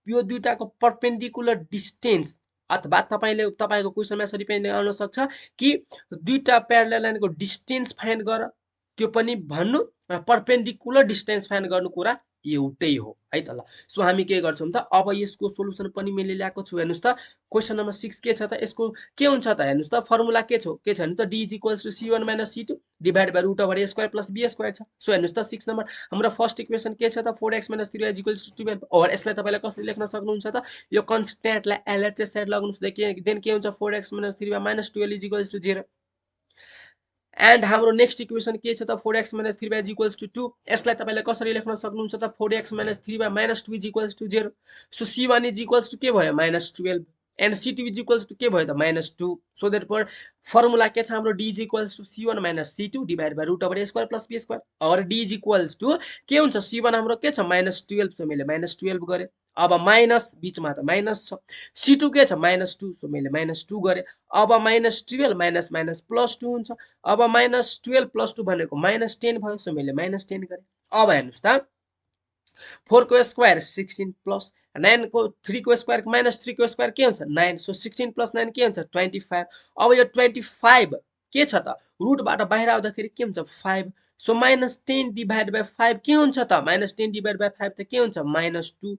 यो दुईटाको पर्पेन्डिकुलर डिस्टेन्स अथवा तपाईको क्वेशनमा यसरी पनि आउन सक्छ कि दुईटा प्यारलेल लाइनको डिस्टेन्स फाइन्ड गर त्यो पनि भन्नु पर्पेन्डिकुलर डिस्टेन्स फाइन्ड गर्नु कुरा एउटै हो है त ल सो हामी के गर्छौं त अब यसको सोलुसन पनि मैले ल्याएको छु हेर्नुस् त क्वेशन नम्बर 6 के छ त यसको के हुन्छ त हेर्नुस् त फर्मुला के छ भने त d = c1 - c2 divide by root over a square plus b square छ सो हेर्नुस् त 6 नम्बर हाम्रो फर्स्ट इक्वेसन के छ त 4x - 3y = 12 ओभर यसलाई तपाईले कसरी लेख्न सक्नुहुन्छ त यो कन्स्ट्यान्टलाई LHS साइड लगाउनुस् देन के हुन्छ 4x - 3y - 12 = 0 एन्ड हाम्रो नेक्स्ट इक्वेसन के छ त 4x - 3y = 2 यसलाई तपाईले कसरी लेख्न सक्नुहुन्छ त 4x - 3y - 2 = 0 सो c1 = के भयो -12 एन्ड c2 = के भयो त -2 सो देयरफोर फर्मुला के छ हाम्रो d = c1 - c2 divide by root over a square plus b square और d = के हुन्छ c1 हाम्रो के छ -12 सो मैले -12 गरे अब माइनस बीचमा त माइनस छ c2 के छ -2 सो मैले -2 गरे अब -12 माइनस माइनस प्लस 2 हुन्छ अब -12 प्लस 2 भनेको -10 भयो सो मैले -10 गरे अब हेर्नुस् त 4 को स्क्वायर 16 प्लस 9 को 3 को स्क्वायर -3 को स्क्वायर के हुन्छ 9 सो 16 प्लस 9 के हुन्छ 25 अब यो 25 के छ त रुटबाट बाहिर आउँदाखेरि के हुन्छ 5 सो -10 डिभाइड बाइ 5 के हुन्छ त -10 डिभाइड बाइ 5 त के हुन्छ -2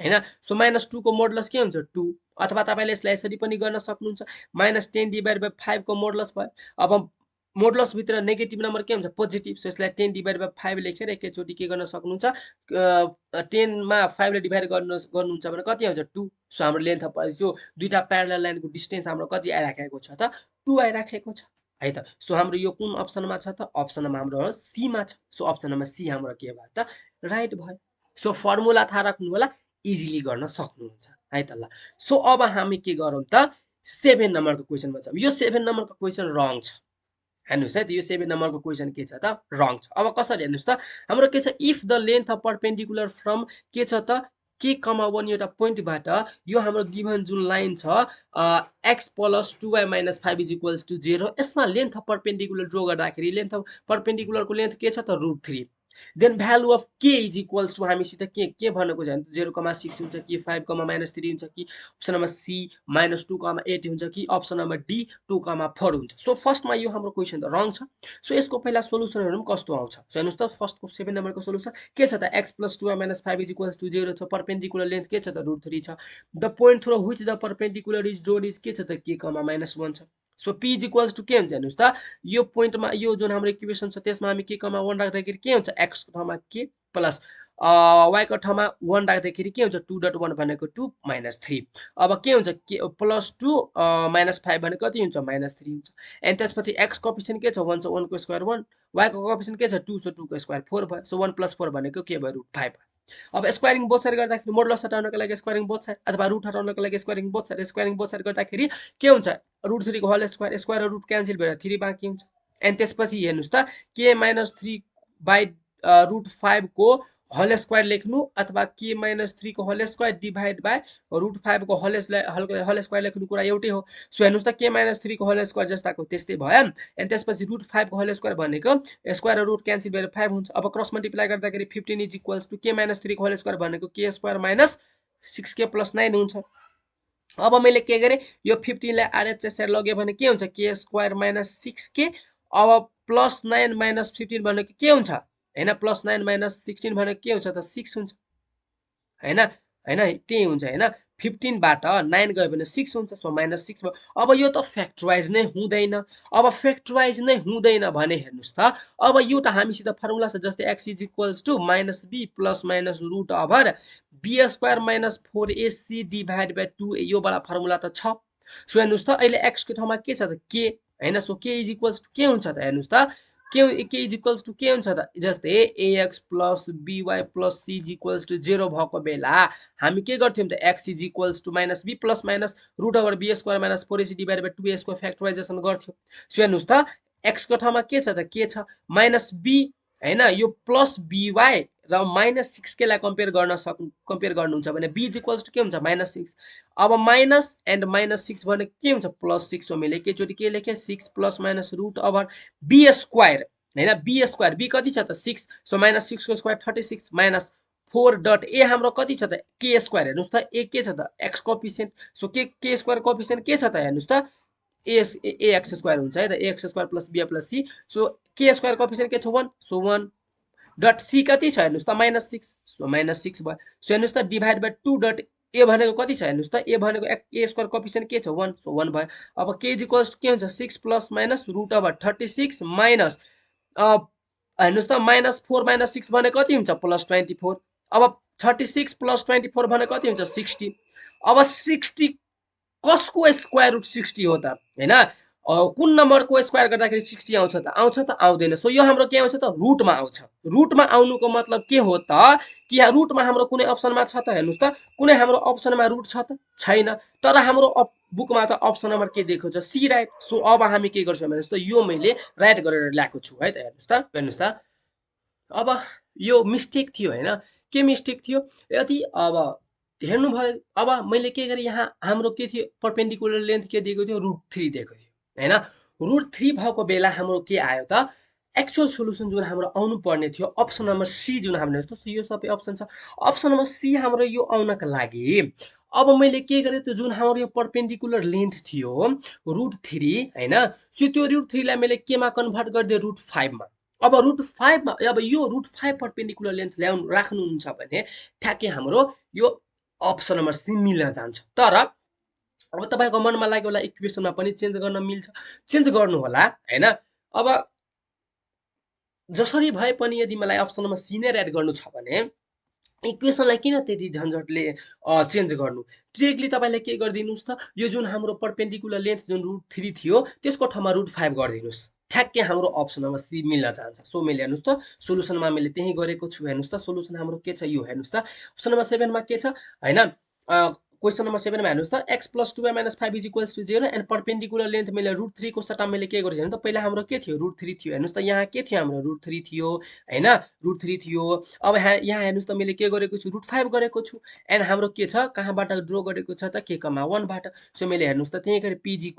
हैन सो -2 को मोडुलस के हुन्छ 2 अथवा तपाईले यसलाई यसरी पनि गर्न सक्नुहुन्छ -10 डिभाइड बाइ 5 को मोडुलस भयो अब मोडुलस भित्र नेगेटिभ नम्बर के हुन्छ पोजिटिभ सो यसलाई 10 डिभाइड बाइ 5 लेखेर एकैचोटी के गर्न सक्नुहुन्छ 10 मा 5 ले डिभाइड गर्नुहुन्छ भने कति आउँछ 2 सो हाम्रो लेन्थ जो दुईटा प्यारलल लाइनको डिस्टेन्स हाम्रो कति आइराखेको छ त 2 आइराखेको छ है त सो हाम्रो यो कुन अप्सनमा छ त अप्सनमा हाम्रो सी मा छ सो अप्सनमा सी हाम्रो के भयो त राइट भयो सो फर्मुला थाहा राख्नु होला इजिली गर्न सक्नुहुन्छ है त ल सो अब हामी के गरौँ त 7 नम्बरको क्वेशनमा छौं यो 7 नम्बरको क्वेशन रङ छ हेर्नुस् है यो 7 नम्बरको क्वेशन के छ त रङ छ अब कसरी हेर्नुस् त हाम्रो के छ if the length of perpendicular from के छ त k, 1 एउटा पोइन्टबाट यो हाम्रो गिभन जुन लाइन छ x + 2y - 5 = 0 यसमा लेन्थ अफ परपेन्डिकुलर ड्रा गर्दाखेरि लेन्थ अफ परपेन्डिकुलरको लेन्थ के छ त √3 देन भ्यालु अफ k = हामीसित के भनेको छ 0,6 हुन्छ कि 5, -3 हुन्छ कि अप्सन नम्बर सी -2,8 हुन्छ कि अप्सन नम्बर डी 2,4 हुन्छ सो फर्स्टमा यो हाम्रो क्वेशन त रङ छ सो यसको पहिला सोलुसनहरु कस्तो आउँछ सो हेर्नुस् त फर्स्टको 7 नम्बरको सोलुसन के छ त x + 2y - 5 = 0 छ परपेन्डिकुलर लेन्थ के छ त √3 छ the point through which the perpendicular is drone is के छ त k, -1 छ सो p = के हुन्छ हेर्नुस् त यो पोइन्टमा यो जुन हाम्रो इक्वेसन छ त्यसमा हामी k, 1 राख्दाखेरि के हुन्छ x को ठाउँमा k प्लस y को ठाउँमा 1 राख्दाखेरि के हुन्छ 2.1 भनेको 2 - 3 अब के हुन्छ k +2 -5 भनेको कति हुन्छ -3 हुन्छ एन्ड त्यसपछि x कोएफिसिएन्ट के छ 1 छ 1 को स्क्वायर 1 y को कोएफिसिएन्ट के छ 2 सो 2 को स्क्वायर 4 भयो सो 1 + 4 भनेको के भयो √5 अब स्क्वायरिङ बोथ साइड गर्दाखेरि मोडुलस हटाउनको लागि स्क्वायरिङ बोथ साइड अथवा रुट हटाउनको लागि स्क्वायरिङ बोथ साइड गर्दाखेरि के हुन्छ √3 को होल स्क्वायर स्क्वायर र रुट क्यान्सल भएर 3 बाँकी हुन्छ एन्ड त्यसपछि हेर्नुस् त k - 3 बाइ √5 को होल स्क्वायर लेख्नु अथवा k - 3 को होल स्क्वायर डिभाइड बाइ √5 को होल स्क्वायर लेख्नु कुरा एउटै हो सो हेर्नुस् त k - 3 को होल स्क्वायर जस्ताको त्यस्तै भयो एन्ड त्यसपछि √5 को होल स्क्वायर भनेको स्क्वायर र रुट क्यान्सल भएर 5 हुन्छ अब क्रस मल्टिप्लाई गर्दाखेरि 15 = k - 3 को होल स्क्वायर भनेको k स्क्वायर माइनस 6k + 9 हुन्छ अब मैले के गरे यो 15 लाई RHS साइड लगे भने के हुन्छ k स्क्वायर माइनस 6k अब प्लस 9 माइनस 15 भनेको के हुन्छ हैन प्लस 9 माइनस 16 भनेको के हुन्छ त 6 हुन्छ हैन हैन त्यही हुन्छ हैन 15 बाट 9 गयो भने 6 हुन्छ सो -6 भयो अब यो त फ्याक्टराइज नै हुँदैन अब फ्याक्टराइज नै हुँदैन भने हेर्नुस् त अब यो त हामीसित फर्मुला छ जस्तै x = -b ± root over b square minus 4ac divide by 2 यो वाला फर्मुला त छ सो हेर्नुस् त अहिले x को ठाउँमा के छ त k हैन सो k = के हुन्छ त हेर्नुस् त k = के हुन्छ त जस्तै ax + by + c = 0 भएको बेला हामी के गर्थ्यौं त x = -b ± root over b square minus 4ac divide by 2a को फ्याक्टराइजेसन गर्थ्यौं सो हेर्नुस् त x को ठाउँमा के छ त k छ -b हैन यो प्लस बीवाई र माइनस 6 लाई कम्पेयर गर्नुहुन्छ भने b इक्वल्स टु के हुन्छ -6 अब माइनस एन्ड -6 भने के हुन्छ +6 सो मैले एकैचोटी के लेखे 6 plus minus root over b square हैन b स्क्वायर b कति छ त 6 सो -6 को स्क्वायर 36 माइनस 4 डट ए हाम्रो कति छ त के स्क्वायर हेर्नुस् त ए के छ त x कोएफिसिएन्ट सो के स्क्वायर कोएफिसिएन्ट के छ त हेर्नुस् त ए एक्स स्क्वायर हुन्छ है त A X square plus B plus C so के स्क्वायर कोएफिसिएन्ट के छ 1 सो 1 डट सी कति छ हेर्नुस् त -6 सो -6 भयो सो हेर्नुस् त डिभाइड बाइ 2 डट ए भनेको कति छ हेर्नुस् त ए भनेको ए स्क्वायर कोएफिसिएन्ट के छ 1 सो 1 भयो अब के इज इक्वल्स के हुन्छ 6 plus minus root over 36 minus हेर्नुस् त -4 -6 भने कति हुन्छ +24 अब 36 प्लस 24 भने कति हुन्छ 60 अब 60 कसको स्क्वायर रुट 60 हो त हैन कुन नम्बरको स्क्वायर गर्दाखेरि 60 आउँछ त आउँदैन सो यो हाम्रो के आउँछ त रुटमा आउँछ रुटमा आउनुको मतलब के हो त कि रुटमा हाम्रो कुनै अप्सनमा छ त हेर्नुस् त कुनै हाम्रो अप्सनमा रुट छ त छैन तर हाम्रो बुकमा त अप्सन नम्बर के दिएको छ सी राइट सो अब हामी के गर्छौँ भने जस्तो यो मैले राइट गरेर ल्याएको छु है त हेर्नुस् त अब यो मिस्टेक थियो हैन के मिस्टेक थियो यदि अब हेर्नुभयो अब मैले के गरेँ यहाँ हाम्रो के थियो परपेन्डिकुलर लेन्थ के दिएको थियो √3 दिएको थियो हैन √3 भएको बेला हाम्रो के आयो त एक्चुअल सोलुसन जुन हाम्रो आउनु पर्ने थियो अप्सन नम्बर सी जुन हामीले जस्तो यो सबै अप्सन छ अप्सन नम्बर सी हाम्रो यो आउनका लागि अब मैले के गरेँ त्यो जुन हाम्रो यो परपेन्डिकुलर लेन्थ थियो √3 हैन सो त्यो √3 लाई मैले केमा कन्भर्ट गरिदिए √5 मा अब √5 मा अब यो √5 परपेन्डिकुलर लेन्थ ल्याउनु राख्नुहुन्छ भने ठ्याक्कै हाम्रो यो अप्सन नम्बर सी मिल्न जान्छ तर अब तपाईको मनमा लागेको होला इक्वेसनमा पनि चेन्ज गर्न मिल्छ चेन्ज गर्नु होला हैन अब जसरी भए पनि यदि मलाई अप्सन नम्बर सी नै एड गर्नु छ भने इक्वेसनलाई किन त्यति झन्झटले चेन्ज गर्नु ट्रिकली तपाईले के गरिदिनुस् त यो जुन हाम्रो परपेन्डिकुलर लेन्थ जुन √3 थियो त्यसको ठाउँमा √5 गरिदिनुस् ठ्याक्कै हाम्रो अप्सन नम्बर सी मिल्न जान्छ सो मैले हेर्नुस् त सोलुसनमा मैले त्यही गरेको छु हेर्नुस् त सोलुसन हाम्रो के छ यो हेर्नुस् त अप्सन नम्बर 7 मा के छ हैन क्वेशन नम्बर 7 मा हेर्नुस् त x + 2y - 5 = 0 and perpendicular length मैले √3 को सट्टा मैले के गरेँ भने त पहिला हाम्रो के थियो √3 थियो हेर्नुस् त यहाँ के थियो हाम्रो √3 थियो हैन √3 थियो अब यहाँ हेर्नुस् त मैले के गरेको छु √5 गरेको छु एन्ड हाम्रो के छ कहाँबाट ड्रा गरेको छ त k, 1 बाट सो मैले हेर्नुस् त त्यही गरी p =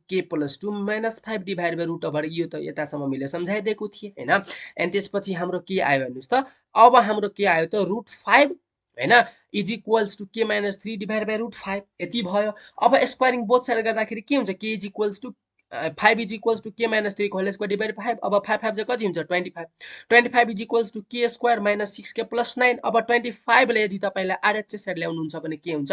k + 2 - 5 divide by √over यो त यतासम्म मैले सम्झाइदिएको थिए हैन एन्ड त्यसपछि हाम्रो के आयो हेर्नुस् त अब हाम्रो के आयो त √5 हैन is equals to k - 3 divide by √5 यति भयो अब स्क्वायरिङ बोथ साइड गर्दाखेरि के हुन्छ k is equals to 5 is equals to k - 3 को होल स्क्वायर डिभाइड 5 अब 5 5 चाहिँ कति हुन्छ 25 is equals to k square - 6k + 9 अब 25 ले यदि तपाईलाई आरएचएस साइड ल्याउनुहुन्छ भने के हुन्छ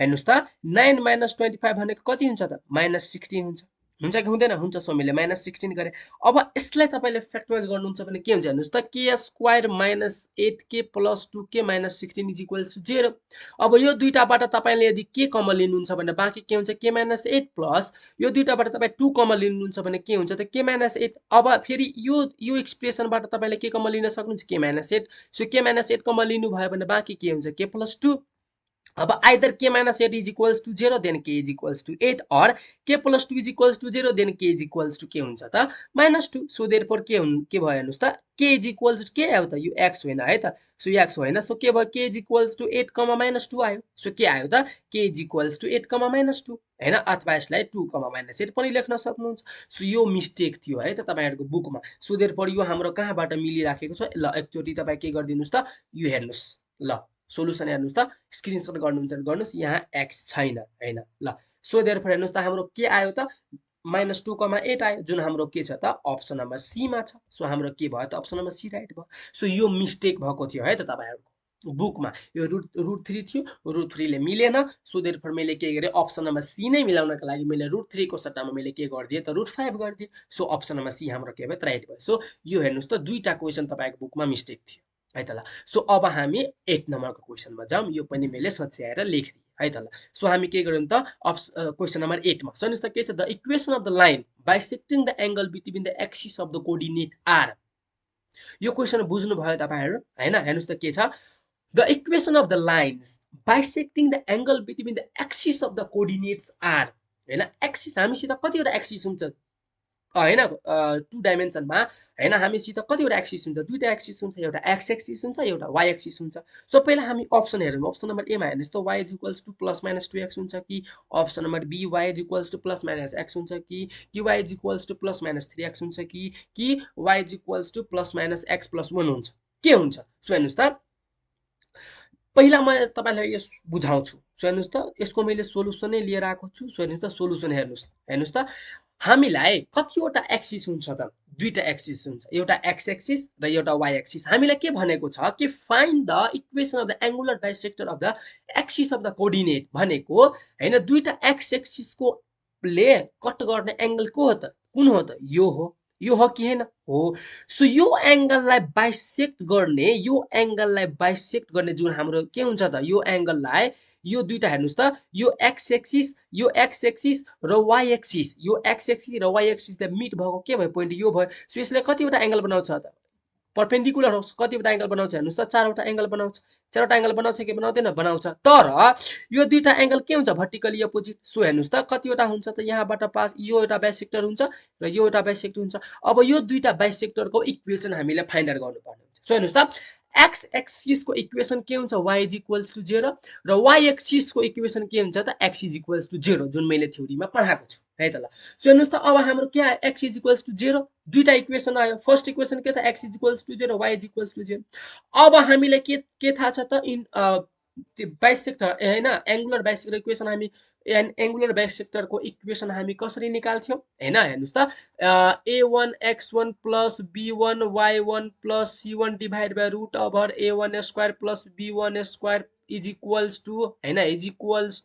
हेर्नुस् त 9 - 25 भनेको कति हुन्छ त -16 हुन्छ कि हुँदैन हुन्छ सो मैले -16 गरे अब यसलाई तपाईले फ्याक्टराइज गर्नुहुन्छ भने के हुन्छ हेर्नुस् त k स्क्वायर - 8k + 2k - 16 = 0 अब यो दुईटाबाट तपाईले यदि के कमन लिनुहुन्छ भने बाँकी के हुन्छ k - 8 प्लस यो दुईटाबाट तपाई 2 कमन लिनुहुन्छ भने के हुन्छ त k - 8 अब फेरि यो एक्सप्रेसनबाट तपाईले के कमन लिन सक्नुहुन्छ k - 8 सो k - 8 कमन लिनु भयो भने बाँकी के हुन्छ k + 2 अब either k - 8 is equals to 0 then k is equals to 8 or k plus 2 is equals to 0 then k is equals to के हुन्छ त -2 so therefore के भयो हेर्नुस् त k is equals to के आयो त यो x होइन है त सो x होइन सो के भयो k is equals to 8, -2 आयो सो के आयो त k is equals to 8, -2 हैन अथवा यसलाई 2, -8 पनि लेख्न सक्नुहुन्छ सो यो मिस्टेक थियो है त तपाईहरुको बुकमा सो therefore यो हाम्रो कहाँबाट मिलिराखेको छ ल एकचोटी तपाई के गर्दिनुस् त यो हेर्नुस् ल सोलुसन हेर्नुस् त स्क्रिनशट गर्नुहुन्छ भने गर्नुस् यहाँ x छैन हैन ल सो देयरफोर हेर्नुस् त हाम्रो के आयो त -2, 8 आयो जुन हाम्रो के छ त अप्सन नम्बर सी मा छ सो हाम्रो के भयो त अप्सन नम्बर सी राइट भयो सो यो मिस्टेक भएको थियो है त तपाईहरुको बुकमा यो √3 थियो √3 ले मिलेन सो देयरफोर मैले के गरे अप्सन नम्बर सी नै मिलाउनका लागि मैले √3 को सट्टामा मैले के गर्दिए त √5 गर्दिए सो अप्सन नम्बर सी हाम्रो के भयो राइट भयो सो यो हेर्नुस् त दुईटा क्वेशन तपाईको बुकमा मिस्टेक थियो है त ल सो अब हामी 8 नम्बरको क्वेशनमा जाउँ यो पनि मैले सच्याएर लेखिदिए है त ल सो हामी के गर्यौं त क्वेशन नम्बर 8 मा सुन्नुस् त के छ the equation of the line bisecting the angle between the axis of the coordinate are यो क्वेशन बुझ्नु भयो तपाईहरु हैन हेर्नुस् त के छ the equation of the lines bisecting the angle between the axis of the coordinates are हैन एक्सिस हामीसित कतिवटा एक्सिस हुन्छ हैन 2 डाइमेन्सनमा हैन हामीसित कतिवटा एक्सिस हुन्छ दुईटा एक्सिस हुन्छ एउटा एक्स एक्सिस हुन्छ एउटा वाइ एक्सिस हुन्छ सो पहिला हामी अप्सन हेरौँ अप्सन नम्बर एमा हेर्नुहोस् त y = +-2x हुन्छ कि option number B y = +-x हुन्छ कि y = +-3x हुन्छ कि y = +-x+1 हुन्छ के हुन्छ सो हेर्नुहोस् त पहिला म तपाईलाई यो बुझाउँछु सो हेर्नुहोस् त यसको मैले सोलुसनै लिएर आएको छु सो हेर्नुहोस् त सोलुसन हेर्नुहोस् त हामीलाई कतिवटा एक्सिस हुन्छ त दुईटा एक्सिस हुन्छ एउटा एक्स एक्सिस र एउटा वाइ एक्सिस हामीलाई के भनेको छ कि find the equation of the angular bisector of the axis of the coordinate भनेको हैन दुईटा एक्स एक्सिसको ले कट गर्ने एंगल को हो त कुन हो त यो हो कि हैन हो सो यो एंगललाई बाइसेक्ट गर्ने जुन हाम्रो के हुन्छ त यो एंगललाई यो दुईटा हेर्नुस् त यो एक्स एक्सिस र वाइ एक्सिस यो एक्स एक्सिस र वाइ एक्सिस द मिट भएको के भयो पोइन्ट यो भयो सो यसले कतिवटा एंगल बनाउँछ त परपेन्डिकुलर हो कतिवटा एंगल बनाउँछ हेर्नुस् त चारवटा एंगल बनाउँछ कि बनाउँदैन बनाउँछ तर यो दुईटा एंगल के हुन्छ भर्टिकली अपोजिट सो हेर्नुस् त कतिवटा हुन्छ त यहाँबाट पास यो एउटा बाइसेक्टर हुन्छ र यो एउटा बाइसेक्टर हुन्छ अब यो दुईटा बाइसेक्टरको इक्वेसन हामीले फाइन्ड आउट गर्नुपर्ने हुन्छ सो हेर्नुस् त एक्स एक्सिस को इक्वेसन के हुन्छ y = 0 र y एक्सिस को इक्वेसन के हुन्छ त x = 0 जुन मैले थ्योरीमा पढाएको छु है त ल सो हेर्नुस् त अब हाम्रो के आयो x = 0 दुईटा इक्वेसन आयो फर्स्ट इक्वेसन के त x = 0 y = 0 अब हामीलाई के थाहा छ त इन बाइसेक्टर हैन एंगुलर बाइसेक्टर इक्वेसन हामी एंगुलर बाइसेक्टरको इक्वेसन हामी कसरी निकाल्थ्यौं हैन हेर्नुस् त a1 x1 + b1 y1 + c1 divide by √a1² + b1²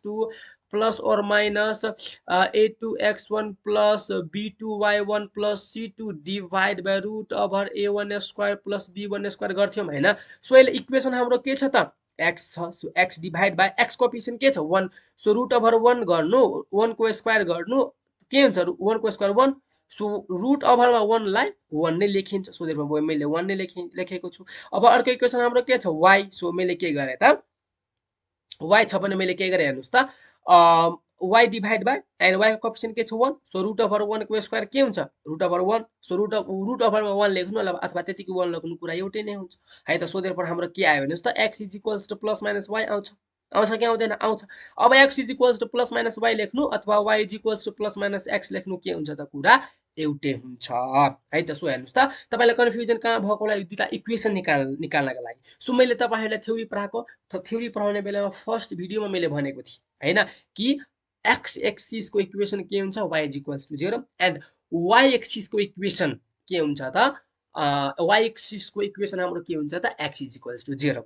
= plus और minus a2 x1 + b2 y1 + c2 divide by √a1² + b1² गर्थ्यौं हैन सो अहिले इक्वेसन हाम्रो के छ त x छ so x divide by x coefficient के छ 1 सो √1 गर्नु 1 को स्क्वायर गर्नु के हुन्छ 1 को स्क्वायर 1 सो √मा 1 लाई 1 नै लेखिन्छ सो देयरफोर मैले 1 नै लेखेको छु अब अर्को इक्वेसन हाम्रो के छ y सो मैले के गरे त y छ भने मैले के गरे हेर्नुस् त y divide by and y को कोएफिसिएन्ट के छ 1 सो √1 को स्क्वायर के हुन्छ √1 सो √मा 1 लेख्नु अथवा त्यतिको 1 लेख्नु कुरा एउटै नै हुन्छ है त सो देयरफोर हाम्रो के आयो हेर्नुस् त x = +-y आउँछ कि आउँदैन आउँछ अब x = +-y लेख्नु अथवा y = +-x लेख्नु के हुन्छ त कुरा एउटै हुन्छ है त सो हेर्नुस् त तपाईलाई कन्फ्युजन कहाँ भएको होला यो दुईटा इक्वेसन निकाल्नका लागि सो मैले तपाईहरुलाई थ्योरी पढाउने बेलामा फर्स्ट भिडियोमा मैले भनेको थिए हैन कि x एक्सिस को इक्वेसन के हुन्छ y = 0 एन्ड y एक्सिस को इक्वेसन के हुन्छ त y एक्सिस को इक्वेसन हाम्रो के हुन्छ त x = 0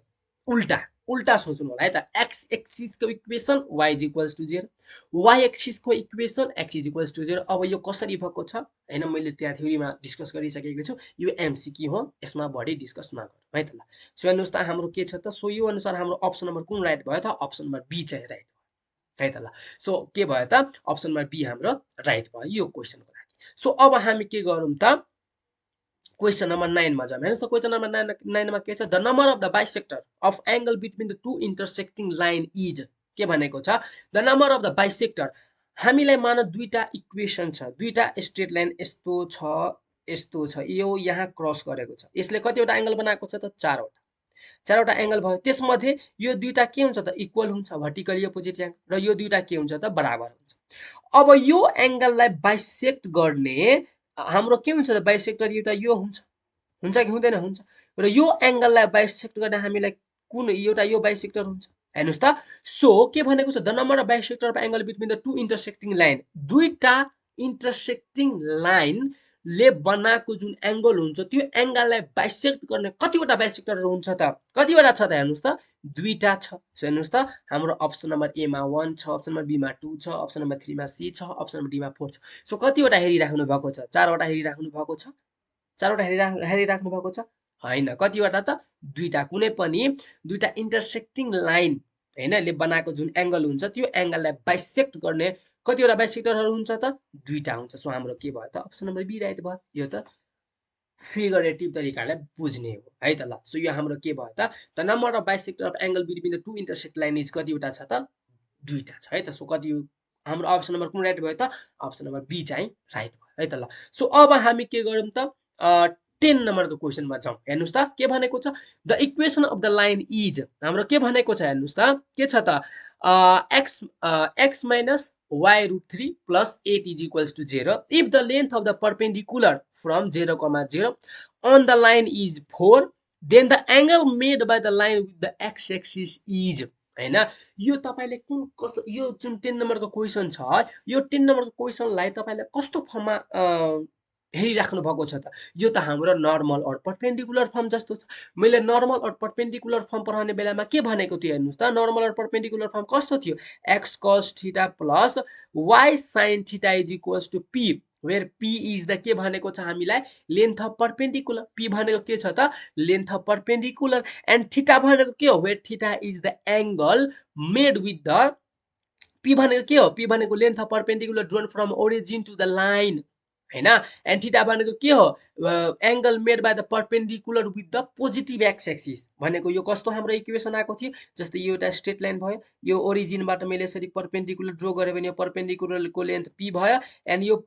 उल्टा सोच्नु होला है त x एक्सिस को इक्वेसन y = 0 y एक्सिस को इक्वेसन x = 0 अब यो कसरी भएको छ हैन मैले त्यहाँ थ्योरीमा डिस्कस गरिसकेको छु यो एमसीक्यू हो यसमा बढी डिस्कस नगरौँ है त ल सो हेर्नुस् त हाम्रो के छ त सो यो अनुसार हाम्रो अप्सन नम्बर कुन राइट भयो त अप्सन नम्बर बी चाहिँ राइट है त ल सो के भयो त अप्सन नम्बर बी हाम्रो राइट भयो यो क्वेशनको लागि सो अब हामी के गरौँ त क्वेशन नम्बर 9 मा जाम हेर्नुस् त क्वेशन नम्बर 9 मा के छ the number of the bisector of angle between the two intersecting line is के भनेको छ the number of the bisector हामीलाई मान दुईटा इक्वेसन छ दुईटा स्ट्रेट लाइन यस्तो छ यो यहाँ क्रस गरेको छ यसले कतिवटा एंगल बनाएको छ त चारवटा एंगल भयो त्यसमध्ये यो दुईटा के हुन्छ त इक्वल हुन्छ भर्टिकली अपोजिट एंगल र यो दुईटा के हुन्छ त बराबर हुन्छ अब यो एंगललाई बाइसेक्ट गर्ने हाम्रो के हुन्छ त बाइसेक्टर एउटा यो हुन्छ कि हुँदैन हुन्छ र यो एंगललाई बाइसेक्ट गर्ने हामीलाई कुन एउटा यो बाइसेक्टर हुन्छ हेर्नुस् त सो के भनेको छ the number of bisector of angle between the two intersecting line दुईटा इंटरसेक्टिङ लाइन ले बनाएको जुन एंगल हुन्छ त्यो एंगललाई बाइसेक्ट गर्ने कतिवटा बाइसेक्टरहरु हुन्छ त कतिवटा छ त हेर्नुस् त दुईटा छ सो हेर्नुस् त हाम्रो अप्सन नम्बर ए मा 1 छ अप्सन नम्बर बी मा 2 छ अप्सन नम्बर 3 मा सी छ अप्सन नम्बर डी मा 4 छ सो कतिवटा हेरिराख्नु भएको छ चारवटा हेरिराख्नु भएको छ चारवटा हेरिराख्नु भएको छ हैन कतिवटा त दुईटा कुनै पनि दुईटा इंटरसेक्टिङ लाइन हैन ले बनाएको जुन एंगल हुन्छ त्यो एंगललाई बाइसेक्ट गर्ने कतिवटा बाइसेक्टरहरु हुन्छ त दुईटा हुन्छ सो हाम्रो के भयो त अप्सन नम्बर बी राइट भयो यो त फिगरेटिभ तरिकाले बुझ्ने हो है त ल सो यो हाम्रो के भयो त the number of bisector of angle between the two intersect line is कतिवटा छ त दुईटा छ है त सो कति हाम्रो अप्सन नम्बर कुन राइट भयो त अप्सन नम्बर बी चाहिँ राइट भयो है त ल। सो अब हामी के गरौँ त 10 नम्बरको क्वेसनमा जाउँ। हेर्नुस् त के भनेको छ, the equation of the line is, हाम्रो के भनेको छ हेर्नुस् त, के छ त x minus y root 3 plus 8 is equals to 0 if the length of the perpendicular from 0, 0 on the line is 4 then the angle made by the line with the x axis is, हैन। यो तपाईले कुन कस्तो, यो जुन 10 नम्बरको question छ, यो 10 नम्बरको क्वेसनलाई तपाईले कस्तो फर्ममा हेरिराख्नु भएको छ त, यो त हाम्रो नर्मल और परपेन्डिकुलर फर्म जस्तो छ। मैले नर्मल और परपेन्डिकुलर फर्म पढाउने बेलामा के भनेको थियो हेर्नुस् त, नर्मल और परपेन्डिकुलर फर्म कस्तो थियो, x cos theta plus y sin theta is equals to p where p is the के भनेको छ हामीलाई लेन्थ अफ परपेन्डिकुलर, p भनेको के छ त length of perpendicular and theta भनेको के हो, where theta is the angle made with the, p भनेको के हो, p भनेको length of perpendicular drawn from origin to the line, हैन। एन्ड थीटा भनेको के हो, angle made by the perpendicular with the positive x axis भनेको यो कस्तो हाम्रो इक्वेसन आएको थियो, जस्तै यो एउटा स्ट्रेट लाइन भयो, यो ओरिजिनबाट मैले यसरी परपेन्डिकुलर ड्र गरे भने यो परपेन्डिकुलरको लेन्थ p भयो एन्ड यो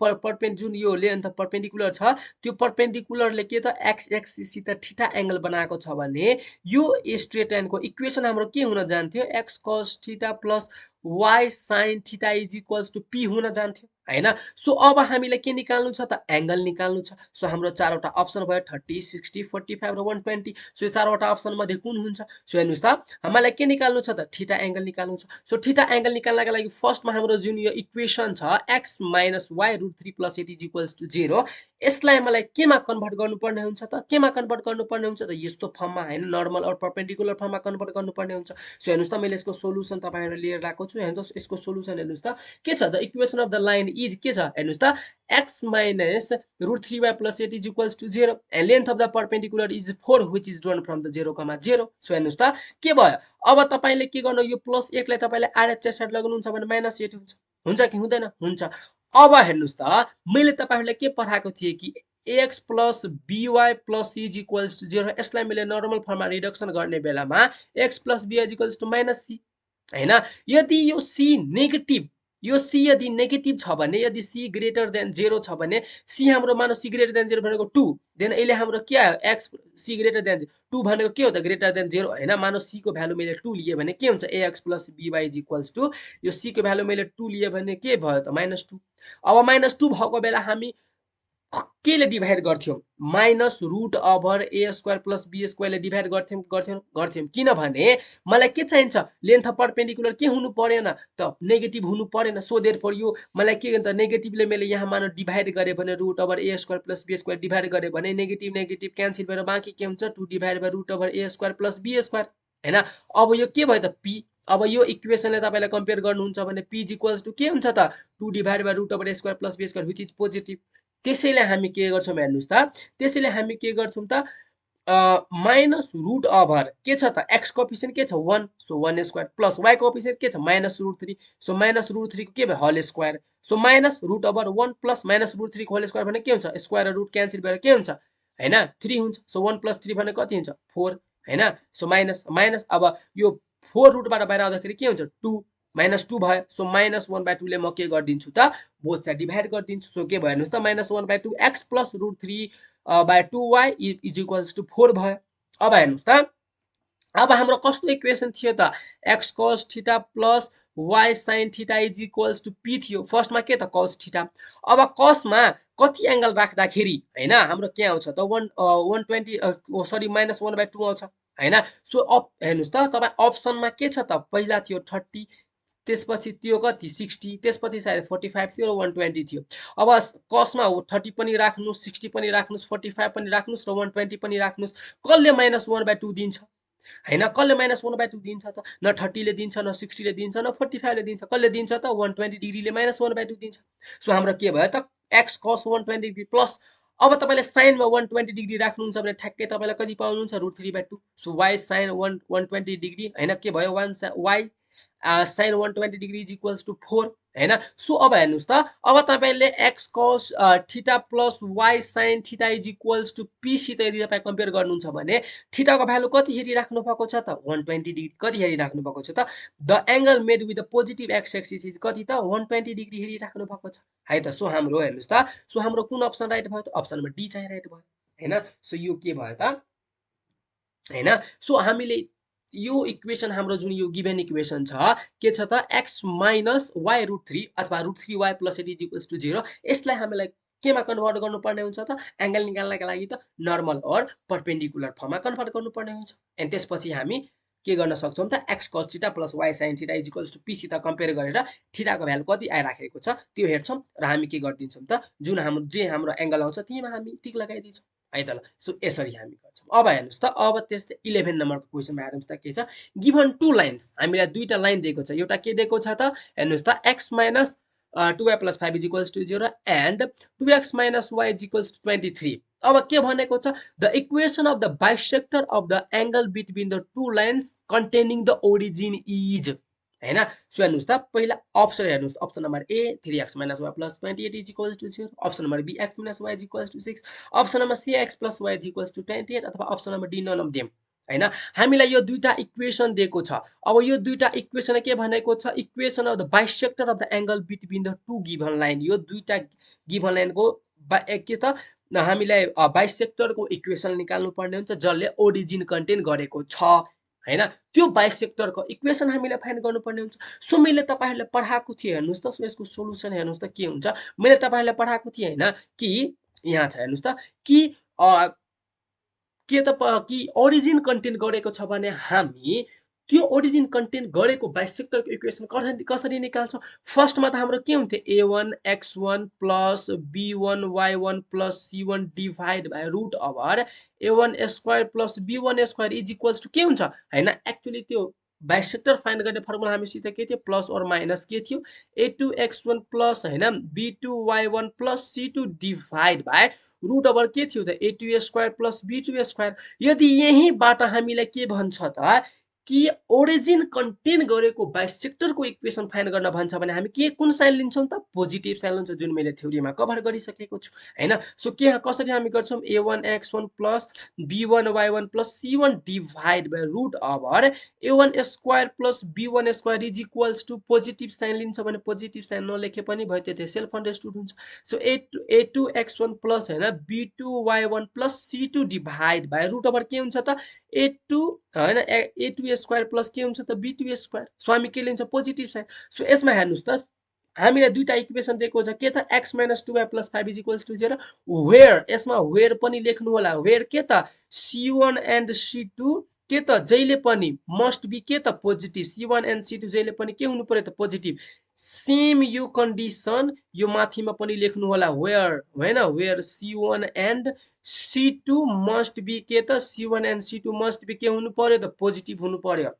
जुन यो लेन्थ परपेन्डिकुलर छ त्यो परपेन्डिकुलरले के त एक्स एक्सिस सित थीटा एंगल बनाएको छ भने यो स्ट्रेट लाइनको इक्वेसन हाम्रो के हुन जान्थ्यो, x cos theta plus y sin theta is equals to p हुन जान्थ्यो, हैन। सो अब हामीलाई के निकाल्नु छ त एंगल निकाल्नु छ। सो हाम्रो चारवटा अप्सन भयो 30, 60, 45 र 120। सो यो चारवटा अप्सन मध्ये कुन हुन्छ, सो हेर्नुस् त हामीलाई के निकाल्नु छ त थीटा एंगल निकाल्नु छ। सो थीटा एंगल निकाल्नका लागि फर्स्टमा हाम्रो जुन यो इक्वेसन छ x minus y root 3 plus 8 is equals to 0, यसलाई मलाई केमा कन्भर्ट गर्नुपर्ने हुन्छ त, केमा कन्भर्ट गर्नुपर्ने हुन्छ त यस्तो फर्ममा, हैन, नर्मल और परपेन्डिकुलर फर्ममा कन्भर्ट गर्नुपर्ने हुन्छ। सो हेर्नुस् त मैले यसको सोलुसन तपाईहरुले लिएर राखेको छु, हेर्नुस् यसको सोलुसन हेर्नुस् त के छ, the equation of the line is के छ हेर्नुस् त x minus root 3y plus 8 is equals to 0 and length of the perpendicular is 4 which is drawn from the 0, 0। So हेर्नुस् त के भयो, अब तपाईले के गर्नु, यो प्लस 8 लाई तपाईले आरएचएस साइड लगाउनुहुन्छ भने माइनस 8 हुन्छ कि हुँदैन, हुन्छ। अब हेर्नुस् त मैले तपाईहरुलाई के पढाएको थिए कि ax plus by plus c is equals to 0, यसलाई मैले नर्मल फर्ममा रिडक्सन गर्ने बेलामा x plus by is equals to minus c, हैन। यदि यो c नेगेटिभ, यो c यदि नेगेटिभ छ भने, यदि c ग्रेटर देन 0 छ भने, c हाम्रो मानो c ग्रेटर देन 0 भनेको 2, देन अहिले हाम्रो के आयो x c ग्रेटर देन 2 भनेको के हो त ग्रेटर देन 0, हैन। मानो c को भ्यालु मैले 2 लिए भने के हुन्छ ax plus by is equals to, यो c को भ्यालु मैले 2 लिए भने के भयो त -2। अब -2 भएको बेला हामी केले डिभाइड गर्थ्यौं, minus root over a square plus b square ले डिभाइड गर्थ्यौं किनभने मलाई के चाहिन्छ, लेन्थ अफ परपेन्डिकुलर के हुनु परेन त नेगेटिभ हुनु परेन। सो देयरफोर यो मलाई के त नेगेटिभले मैले यहाँ मानो डिभाइड गरे भने root over a square plus b square divide गरे भने नेगेटिभ नेगेटिभ क्यान्सल भएर बाँकी के हुन्छ 2 divide by root over a square plus b square, हैन। अब यो के भयो त p, अब यो इक्वेसनले तपाईलाई कम्पेयर गर्नुहुन्छ भने p इज इक्वल्स टु के हुन्छ त 2 divide by root over a square plus b square which is positive. त्यसैले हामी के गर्छौं हेर्नुस् त, त्यसैले हामी के गर्छौं त माइनस रुट ओभर के छ त x कोएफिसिएन्ट के छ 1, so 1 square plus y coefficient के छ minus root 3, so minus root 3 को के भयो whole square, so minus root over 1 plus minus root 3 को होल स्क्वायर भने के हुन्छ स्क्वायर र रुट क्यान्सल भएर के हुन्छ, हैन, 3 हुन्छ। सो 1 प्लस 3 भने कति हुन्छ 4, हैन। सो माइनस माइनस, अब यो 4 रुटबाट बाहिर आउँदाखेरि के हुन्छ 2 -2 भयो। सो -1/2 ले म के गर्दिन्छु त बोथ साइड डिभाइड गर्दिन्छु। सो के भयो हेर्नुस् त -1/2 x plus root 3 by 2y is equals to 4 भयो। अब हेर्नुस् त अब हाम्रो कस्तो इक्वेसन थियो त x cos theta plus y sin theta is equals to p थियो। फर्स्टमा के त cos थीटा, अब cos मा कति एंगल राख्दाखेरि हैन हाम्रो के आउँछ त 120 सरी -1/2 आउँछ, हैन। सो अप हेर्नुस् त तपाई अप्सनमा के छ त पहिला थियो 30, त्यसपछि त्यो कति 60, त्यसपछि सायद 45 थियो र 120 थियो। अब कस्टमा 30 पनि राख्नुस्, 60 पनि राख्नुस्, 45 पनि राख्नुस् र 120 पनि राख्नुस्, कसले -1/2 दिन्छ, हैन, कसले -1/2 दिन्छ त, न 30 ले दिन्छ, न 60 ले दिन्छ, न 45 ले दिन्छ, कसले दिन्छ त 120 डिग्रीले -1/2 दिन्छ। सो हाम्रो के भयो त x cos 120 डिग्री प्लस, अब तपाईले साइनमा 120 डिग्री राख्नुहुन्छ भने ठ्याक्कै तपाईलाई कति पाउनुहुन्छ root 3/2, so y sin 120 degree, हैन, के भयो 1 y sin 120 degree is equals to 4 हैन। सो अब हेर्नुस् त अब तपाईले x cos theta plus y sin theta is equals to p सित यदि तपाई कम्पेयर गर्नुहुन्छ भने थीटा को भ्यालु कति हेरि राख्नु भएको छ त 120 डिग्री कति हेरि राख्नु भएको छ त the angle made with the positive x axis is कति त 120 डिग्री हेरि राख्नु भएको छ है त। सो हाम्रो हेर्नुस् त सो हाम्रो कुन अप्सन राइट भयो त अप्सन नम्बर डी चाहिँ राइट भयो हैन। सो यो के भयो त हैन। सो हामीले यो इक्वेसन हाम्रो जुन यो गिभन इक्वेसन छ के छ त x माइनस y रुट 3 अथवा root 3y plus 8 is equals to 0 यसलाई हामीलाई केमा कन्भर्ट गर्नुपर्ने हुन्छ त एंगल निकाल्नका लागि त नर्मल और परपेंडिकुलर फर्ममा कन्भर्ट गर्नुपर्ने हुन्छ। अनि त्यसपछि हामी के गर्न सक्छौं त x cos theta plus y sin theta is equals to p सित कम्पेयर गरेर थीटाको भ्यालु कति आइराखेको छ त्यो हेर्छौं र हामी के गर्दिन्छौं त जुन हाम्रो एंगल आउँछ त्यहीमा हामी टिक लगाइदिन्छौं है त ल। सो यसरी हामी गर्छौं। अब हेर्नुस् त अब त्यस्तै 11 नम्बरको क्वेशनमा हेर्नुस् त के छ गिभन टु लाइन्स हामीलाई दुईटा लाइन दिएको छ एउटा के दिएको छ त हेर्नुस् त x minus 2y plus 5 is equals to 0 and 2x minus y is equals to 23 अब के भनेको छ the equation of the bisector of the angle between the two lines containing the origin is हैन। सो हेर्नुस् त पहिला option हेर्नुस् option number A 3x minus y plus 28 is equals to 0 option number B x minus y is equals to 6 option number C x plus y is equals to 28 अथवा option number D none of them हैन। हामीलाई यो दुईटा equation दिएको छ अब यो दुईटा इक्वेसन के भनेको छ equation of the bisector of the angle between the two given line यो दुईटा गिभन लाइनको के त हामीलाई बाइसेक्टरको इक्वेसन निकाल्नु पर्ने हुन्छ जसले ओरिजिन कन्टेन गरेको छ हैन। त्यो बाइसेक्टरको इक्वेसन हामीले फाइन्ड गर्नुपर्ने हुन्छ। सो मैले तपाईहरुलाई पढाएको थिए हेर्नुस् त सो यसको सोलुसन हेर्नुस् त के हुन्छ मैले तपाईहरुलाई पढाएको थिए हैन कि यहाँ छ हेर्नुस् त कि कि ओरिजिन कन्टेन गरेको छ भने हामी त्यो ओरिजिन कन्टेन गरेको बाइसेक्टरको इक्वेसन कसरी निकाल्छौं फर्स्टमा त हाम्रो के हुन्थ्यो a1 x1 plus b1 y1 plus c1 divide by root over a1 square plus b1 square is equals to के हुन्छ हैन। एक्चुअली त्यो बाइसेक्टर फाइन्ड गर्ने फर्मुला हामीसित के थियो प्लस और माइनस के थियो a2 x1 प्लस हैन b2 y1 plus c2 divide by root over के थियो त a2 square plus b2 square यदि यहीबाट हामीलाई के भन्छ त कि ओरिजिन कन्टेन गरेको बाइसेक्टरको इक्वेसन फाइन्ड गर्न भन्छ भने हामी के कुन साइन लिन्छौं त पोजिटिभ साइन लिन्छौं जुन मैले थ्योरीमा कभर गरिसकेको छु हैन। सो के कसरी हामी गर्छौं a1 x1 plus b1 y1 plus c1 divide by root over a1 square plus b1 square is equals to positive sign लिन्छ भने पोजिटिभ साइन नलेखे पनि भयो त्यो सेल्फ अन्डरस्टुड हुन्छ। सो a2 x1 प्लस हैन b2 y1 plus c2 divide by root over के हुन्छ त a2 हैन a2 स्क्वायर प्लस के हुन्छ त b2 स्क्वायर सो हामी के लिन्छ पोजिटिभ साइन। सो यसमा हेर्नुस् त हामीलाई दुईटा इक्वेसन दिएको छ के त x - 2y + 5 = 0 वेयर यसमा वेयर पनि लेख्नु होला वेयर के त c1 एन्ड c2 के त जहिले पनि मस्ट बी के त पोजिटिभ c1 एन्ड c2 जहिले पनि के हुनु पर्यो त पोजिटिभ सेम यो कन्डिसन यो माथिमा पनि लेख्नु होला वेयर हैन where c1 and c2 must be के त c1 and c2 must be के हुनु पर्यो त पोजिटिभ हुनु पर्यो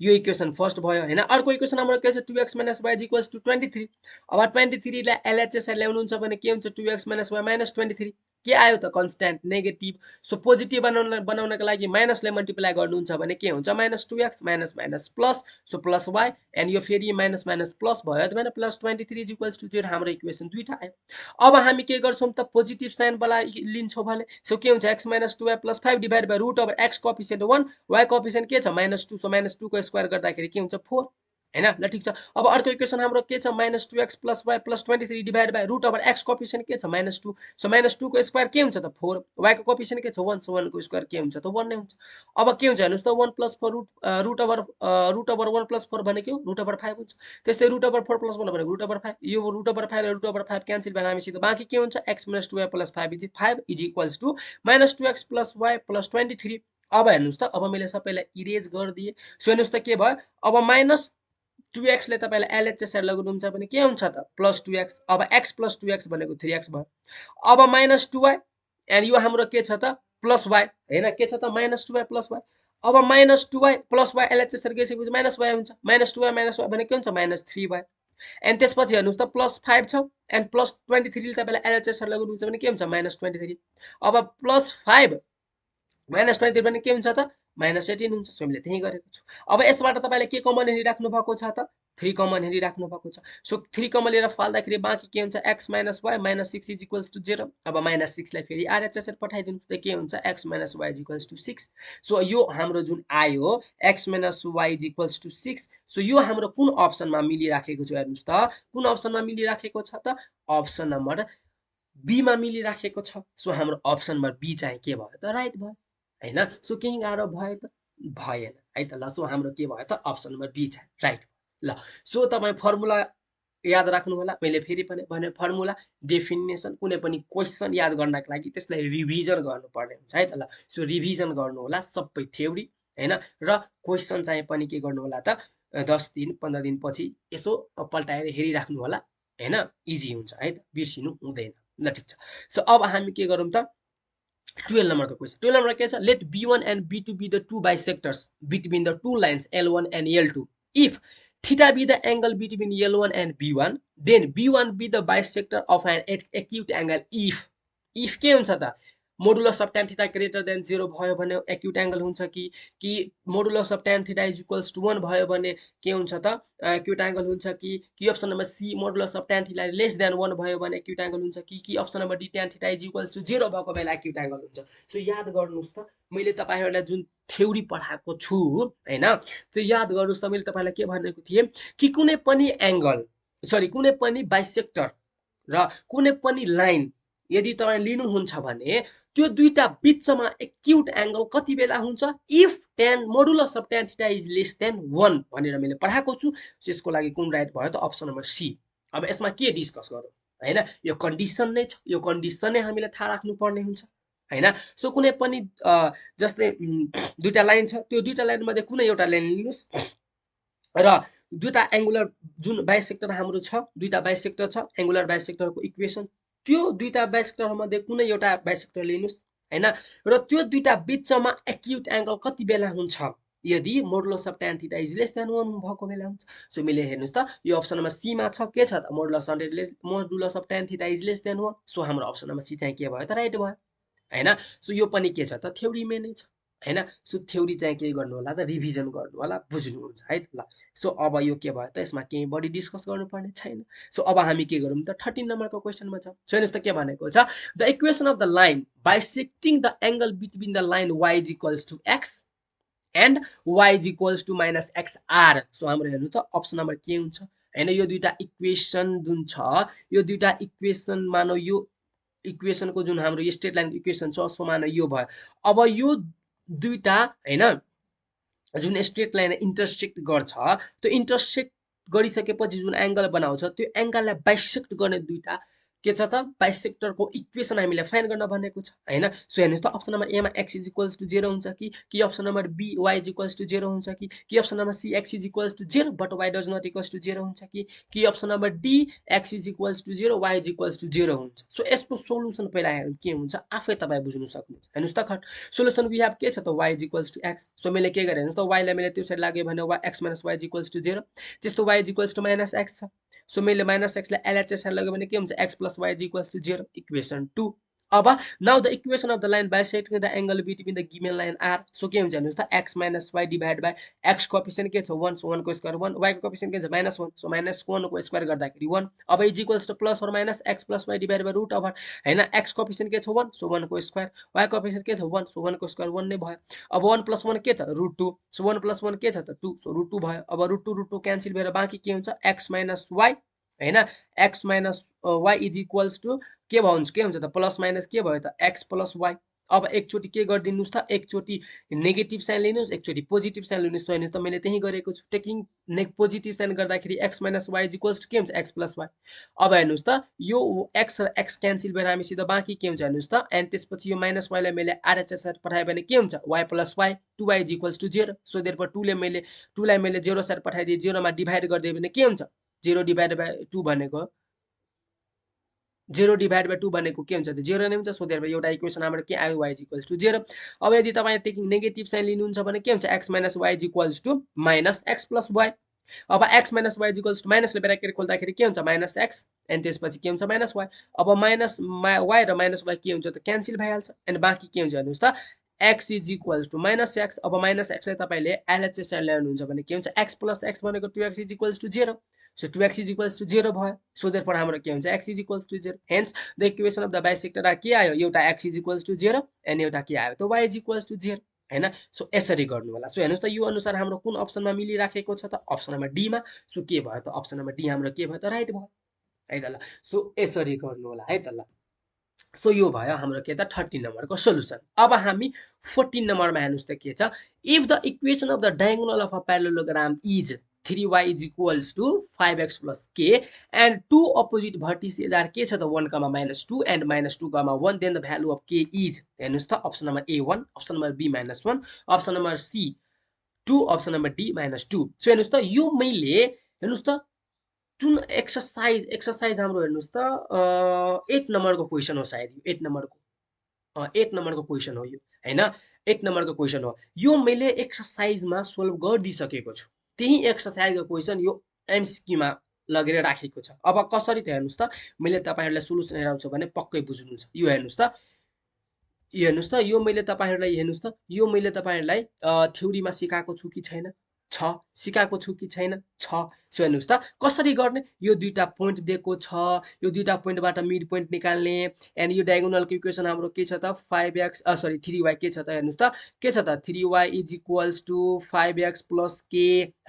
यो इक्वेसन फर्स्ट भयो हैन। अर्को इक्वेसन हाम्रो के छ 2x - y = 23 अब 23 लाई एलएचएस ल्याउनु हुन्छ भने के हुन्छ 2x - y - 23 के आयो त कन्स्ट्यान्ट नेगेटिभ सो पोजिटिभ बनाउनका लागि माइनसले मल्टिप्लाई गर्नुहुन्छ भने के हुन्छ -2x minus plus so plus y and यो फेरि माइनस प्लस भयो त भने +23 = 0 हाम्रो इक्वेसन दुईटा आयो। अब हामी के गर्छौं त पोजिटिभ साइन वाला लिन्छौं भने सो के हुन्छ x - 2y + 5 divide by root over x coefficient 1 y coefficient के छ -2 सो -2 को स्क्वायर गर्दाखेरि के हुन्छ 4 हैन ल ठीक छ। अब अर्को इक्वेसन हाम्रो के छ -2x + y + 23 divide by root over x coefficient के छ -2 सो -2 को स्क्वायर के हुन्छ त 4 y को कोएफिसिएन्ट के छ 1 सो 1 को स्क्वायर के हुन्छ त 1 नै हुन्छ। अब के हुन्छ हेर्नुस् त 1 + 4 रुट ओभर 1 + 4 भनेको रुट ओभर 5 हुन्छ त्यस्तै रुट ओभर 4 + 1 भनेको रुट ओभर 5 यो रुट ओभर 5 र रुट ओभर 5 क्यान्सल भएर हामीसित बाँकी के हुन्छ x - 2y + 5 = 5 = -2x + y + 23 अब हेर्नुस् त अब मैले सबैलाई इरेज गर्दिए सो हेर्नुस् त के भयो अब -2x ले तपाईलाई एलएचएस लगाउनुहुन्छ भने के हुन्छ त +2x अब x + 2x भनेको 3x भयो। अब -2y एन्ड यो हाम्रो के छ त +y हैन के छ त -2y + y अब -2y + y एलएचएस गएपछि -y हुन्छ -2y - y भने के हुन्छ -3y एन्ड त्यसपछि हेर्नुस् त +5 छ एन्ड +23 ले तपाईलाई एलएचएस लगाउनुहुन्छ भने के हुन्छ -23 अब +5 - 23 भने के हुन्छ त -18 हुन्छ। सो हामीले त्यही गरेको छु। अब यसबाट तपाईँले के कमन हेरिराख्नु भएको छ त 3 कमन हेरिराख्नु भएको छ। सो 3 कमन लिएर फाल्दाखेरि बाँकी के हुन्छ x - y -6 = 0। अब -6 लाई फेरि RHS पठाइदिनु त के हुन्छ x - y = 6। सो यो हाम्रो जुन आयो x - y = 6। सो यो हाम्रो कुन अप्सनमा मिलिराखेको छ हेर्नुस् त कुन अप्सनमा मिलिराखेको छ त अप्सन नम्बर बी मा मिलिराखेको छ। सो हाम्रो अप्सन नम्बर बी चाहिँ के भयो त राइट भयो हैन। सो केही गाह्रो भयो त भएन है त। ल सो हाम्रो के भयो त अप्सन नम्बर बी चाहिँ राइट। ल सो तपाईँ फर्मुला याद राख्नु होला। मैले फेरि पनि भने फर्मुला डेफिनेसन कुनै पनि क्वेसन याद गर्नको लागि त्यसलाई रिभिजन गर्नुपर्ने हुन्छ है त। ल सो रिभिजन गर्नु होला सबै थ्योरी हैन र क्वेसन चाहिँ पनि के गर्नु होला त 10 दिन 15 दिन पछि यसो पल्टाएर हेरिराख्नु होला हैन। इजी हुन्छ है त बिर्सिनु हुँदैन। ल ठीक छ। सो अब हामी के गरौँ त 12 नम्बरको क्वेसन। 12 नम्बर के छ late B1 and B2 be the two bisectors between the two lines L1 and L2. If theta be the angle between L1 and B1, then B1 be the bisector of an acute angle if के हुन्छ त modulus of tan theta greater than 0 भयो भने acute angle हुन्छ कि modulus of tan theta is equals to 1 भयो भने के हुन्छ त एक्युट एंगल हुन्छ कि option number C modulus of tan theta less than 1 भयो भने एक्युट एंगल हुन्छ कि option number D tan theta is equals to 0 भएको बेला एक्युट एंगल हुन्छ। सो याद गर्नुस् त मैले तपाईहरुलाई जुन थ्योरी पढाएको छु हैन त्यो याद गर्नुस् त मैले तपाईलाई के भनेको थिए कि कुनै पनि एंगल कुनै पनि बाइसेक्टर र कुनै पनि लाइन यदि तपाईं लिनुहुन्छ भने त्यो दुईटा बीचमा एक्युट एंगल कति बेला हुन्छ if tan modulus of tan theta is lace than 1 भनेर मैले पढाएको छु। यसको लागि कुन राइट भयो त अप्सन नम्बर सी। अब यसमा के डिस्कस गरौँ हैन यो कन्डिसन नै छ। यो कन्डिसन नै हामीले थाहा राख्नु पर्ने हुन्छ हैन। सो कुनै पनि जस्तै दुईटा लाइन छ त्यो दुईटा लाइन मध्ये कुनै एउटा लाइन लिनुस् र दुईटा एंगुलर जुन बाइसेक्टर हाम्रो छ दुईटा बाइसेक्टर छ एंगुलर बाइसेक्टरको इक्वेसन त्यो दुईटा बाइसेक्टर मध्ये कुनै एउटा बाइसेक्टर लिनुस् हैन र त्यो दुईटा बीचमा एक्युट एंगल कति बेला हुन्छ यदि modulus of tan theta is lace than 1 भएको बेला हुन्छ। सो मैले हेर्नुस् त यो अप्सन नम्बर सी मा छ के छ त modulus of tan theta is lace than 1। So हाम्रो अप्सन नम्बर सी चाहिँ के भयो त राइट भयो हैन। सो यो पनि के छ त थ्योरी में नै छ हैन। सो थ्योरी चाहिँ के गर्नु होला त रिभिजन गर्नु होला बुझ्नुहुन्छ है ल। सो अब यो के भयो त यसमा केही बढी डिस्कस गर्नुपर्ने छैन। सो अब हामी के गरौँ त 13 नम्बरको क्वेशनमा छ। सो हेर्नुस् त के भनेको छ the equation of the line bisecting the angle between the line y is equals to x and y is equals to -xr। So हाम्रो हेर्नु त अप्सन नम्बर के हुन्छ हैन। यो दुईटा इक्वेसन जुन छ यो दुईटा इक्वेसन मानौ यो इक्वेसन को जुन हाम्रो स्ट्रेट लाइन इक्वेसन छ सो मानौ यो भयो। अब यो दुईटा हैन जुन स्ट्रेट लाइन इन्टरसेक्ट गर्छ त्यो इन्टरसेक्ट गरिसकेपछि जुन एंगल बनाउँछ त्यो एंगललाई बाइसेक्ट गर्ने दुईटा के छ त बाइसेक्टरको इक्वेसन हामीले फाइन्ड गर्न भनेको छ हैन। सो हेर्नुस् त अप्सन नम्बर ए मा x इज इक्वल्स टु 0 हुन्छ कि option number B y is equals to 0 हुन्छ कि option number C x is equals to 0 but y does not equals to 0 हुन्छ कि option number D x is equals to 0 y is equals to 0 हुन्छ। So यसको solution पहिला हेरौँ के हुन्छ आफै तपाई बुझ्नु सक्नुहुन्छ। हेर्नुस् त खट सोलुसन वी हैव के छ त y is equals to x। So मैले के गरे हेर्नुस् त y लाई मैले त्यो साइड लाग्यो भने x - y is equals to 0 त्यस्तो y is equals to -x छ। सो मैले -x लाई LHS साइड लाग्यो भने के हुन्छ x + y is equals to 0 equation 2। अब now the equation of the line bisecting the angle between the given line r। So के हुन्छ हेर्नुस् त x - y divide by x coefficient के छ 1 सो 1 को स्क्वायर 1 y को कोएफिसिएन्ट के छ -1 सो -1 को स्क्वायर गर्दाखेरि 1। अब is equals to plus or minus x + y divide by root over हैन x कोएफिसिएन्ट के छ 1 सो 1 को स्क्वायर y कोएफिसिएन्ट के छ 1 सो 1 को स्क्वायर 1 नै भयो। अब 1 + 1 के त √2 सो 1 + 1 के छ त 2 सो √2 भयो। अब √2 क्यान्सल भएर बाँकी के हुन्छ x - y हैन x - y is equals to के हुन्छ त प्लस माइनस के भयो त x + y। अब एकचोटी के गर्दिनुस् त एकचोटी नेगेटिभ साइन लिनुस् एकचोटी पोजिटिभ साइन लिनुस्। सो हेर्नुस् त मैले त्यही गरेको छु टेकिङ पोजिटिभ साइन गर्दाखेरि x - y is equals to के हुन्छ x + y। अब हेर्नुस् त यो x र x क्यान्सल भएर हामी सिधा बाँकी के हुन्छ हेर्नुस् त एन्ड त्यसपछि यो -y लाई मैले RHS साइड पठाए भने के हुन्छ y + y 2y is equals to 0। So therefore 2 लाई मैले 0 साइड पठाइदिए 0 मा डिवाइड गरिदिए भने के हुन्छ 0 डिवाइड बाइ 2 भनेको 0 डिवाइड बाइ 2 भनेको के हुन्छ त 0 नै हुन्छ। सो देयरफोर एउटा इक्वेसन हाम्रो के आयो y इज इक्वल्स टु 0। अब यदि तपाईले टेकिङ नेगेटिभ साइन लिनुहुन्छ भने के हुन्छ x - y is equals to -x + y। अब x - y is equals to minus ले ब्र्याकेट खोल्दाखेरि के हुन्छ -x एन्ड त्यसपछि के हुन्छ -y। अब -y र -y के हुन्छ त क्यान्सल भइहाल्छ एन्ड बाँकी के हुन्छ हेर्नुस् त x is equals to minus x. अब माइनस एक्सलाई तपाईँले एलएचएसआर ल्याउनुहुन्छ भने के हुन्छ एक्स प्लस एक्स भनेको 2x is equals to 0। So 2x is equals to 0 भयो। सो देयरफोर हाम्रो के हुन्छ x is equals to 0। Hence the equation of the bisector are के आयो एउटा x is equals to 0 and एउटा के आयो त y इज इक्वल्स टु 0 हैन। सो यसरी गर्नु होला। सो हेर्नुस् त यो अनुसार हाम्रो कुन अप्सनमा मिलिराखेको छ त अप्सन नम्बर डी मा। सो के भयो त अप्सन नम्बर डी हाम्रो के भयो त राइट भयो है त ल। सो यसरी गर्नु होला है त ल। सो यो भयो हाम्रो के त 13 नम्बरको सोलुसन। अब हामी 14 नम्बरमा हेर्नुस् त के छ if the equation of the diagonal of a parallelogram is 3y is equals to 5x plus k and two opposite vertices are के छ त 1, -2 and -2, 1 then the value of k is हेर्नुस् त option number A1 option number B -1 option number C 2 option number D -2। So हेर्नुस् त यो मैले हेर्नुस् त जुन एक्सरसाइज हाम्रो हेर्नुस् त 8 नम्बरको क्वेसन हो सायद यो 8 नम्बरको क्वेसन हो यो हैन। 8 नम्बरको क्वेसन हो यो मैले एक्सरसाइजमा सोल्भ गरिदिसकेको छु। त्यही एक्सरसाइजको क्वेसन यो एमसीक्यूमा लगेर राखेको छ। अब कसरी त हेर्नुस् त मैले तपाईहरुलाई सोलुसन हेराउँछु भने पक्कै बुझ्नुहुन्छ। यो हेर्नुस् त यो मैले तपाईहरुलाई हेर्नुस् त यो मैले तपाईहरुलाई थ्योरीमा सिकाएको छु कि छैन छ सिकाएको छु कि छैन छ। सो हेर्नुस् त कसरी गर्ने यो दुईटा पोइन्ट दिएको छ यो दुईटा पोइन्टबाट मिड पोइन्ट निकाल्ने एन्ड यो डायगोनलको इक्वेसन हाम्रो के छ त 5x 3y के छ त हेर्नुस् त के छ त 3y is equals to 5x plus k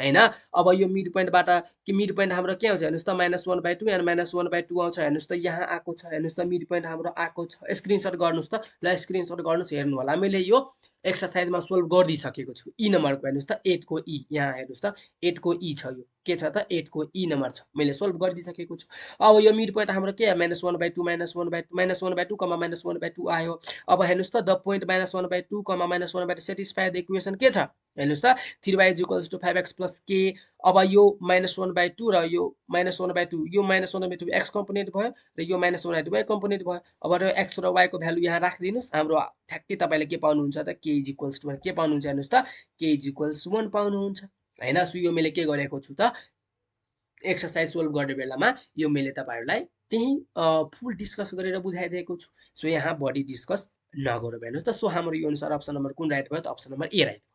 हैन। अब यो मिड पोइन्टबाट कि मिड पोइन्ट हाम्रो के आउँछ हेर्नुस् त -1/2 एन्ड -1/2 आउँछ। हेर्नुस् त यहाँ आएको छ हेर्नुस् त मिड पोइन्ट हाम्रो आएको छ। स्क्रिनशट गर्नुस् त ल स्क्रिनशट गर्नुस् हेर्नु होला मैले यो एक्सरसाइजमा सोल्भ गरिदिसकेको छु। ई नम्बरको हेर्नुस् त 8 को ई यहाँ हेर्नुस् त 8 को ई छ यो के छ त 8 को ई नम्बर छ मैले सोल्भ गरिदिसकेको छु। अब यो मिड पोइन्ट हाम्रो के -1/2 -1/2 -1/2 आयो। अब हेर्नुस् त the point -1/2 -1/2 satisfy the equation के छ हेर्नुस् त 3y is equals to 5x plus k। अब यो -1/2 र यो -1/2 यो -1/2 x कम्पोनेन्ट भयो र यो -1/2 y कम्पोनेन्ट भयो। अब र x र y को भ्यालु यहाँ राखिदिनुस् हाम्रो ठ्याक्कै तपाईले के पाउनुहुन्छ त k इज इक्वल्स टु के पाउनुहुन्छ हेर्नुस् त k इज इक्वल्स 1 पाउनुहुन्छ हैन। सो यो मैले के गरेको छु त एक्सरसाइज सोल्भ गर्ने बेलामा यो मैले तपाईहरुलाई त्यही फुल डिस्कस गरेर बुझाइदिएको छु। सो यहाँ बडी डिस्कस नगरौँ हेर्नुस् त। सो हाम्रो यो अनुसार अप्सन नम्बर कुन राइट भयो त अप्सन नम्बर ए राइट भयो।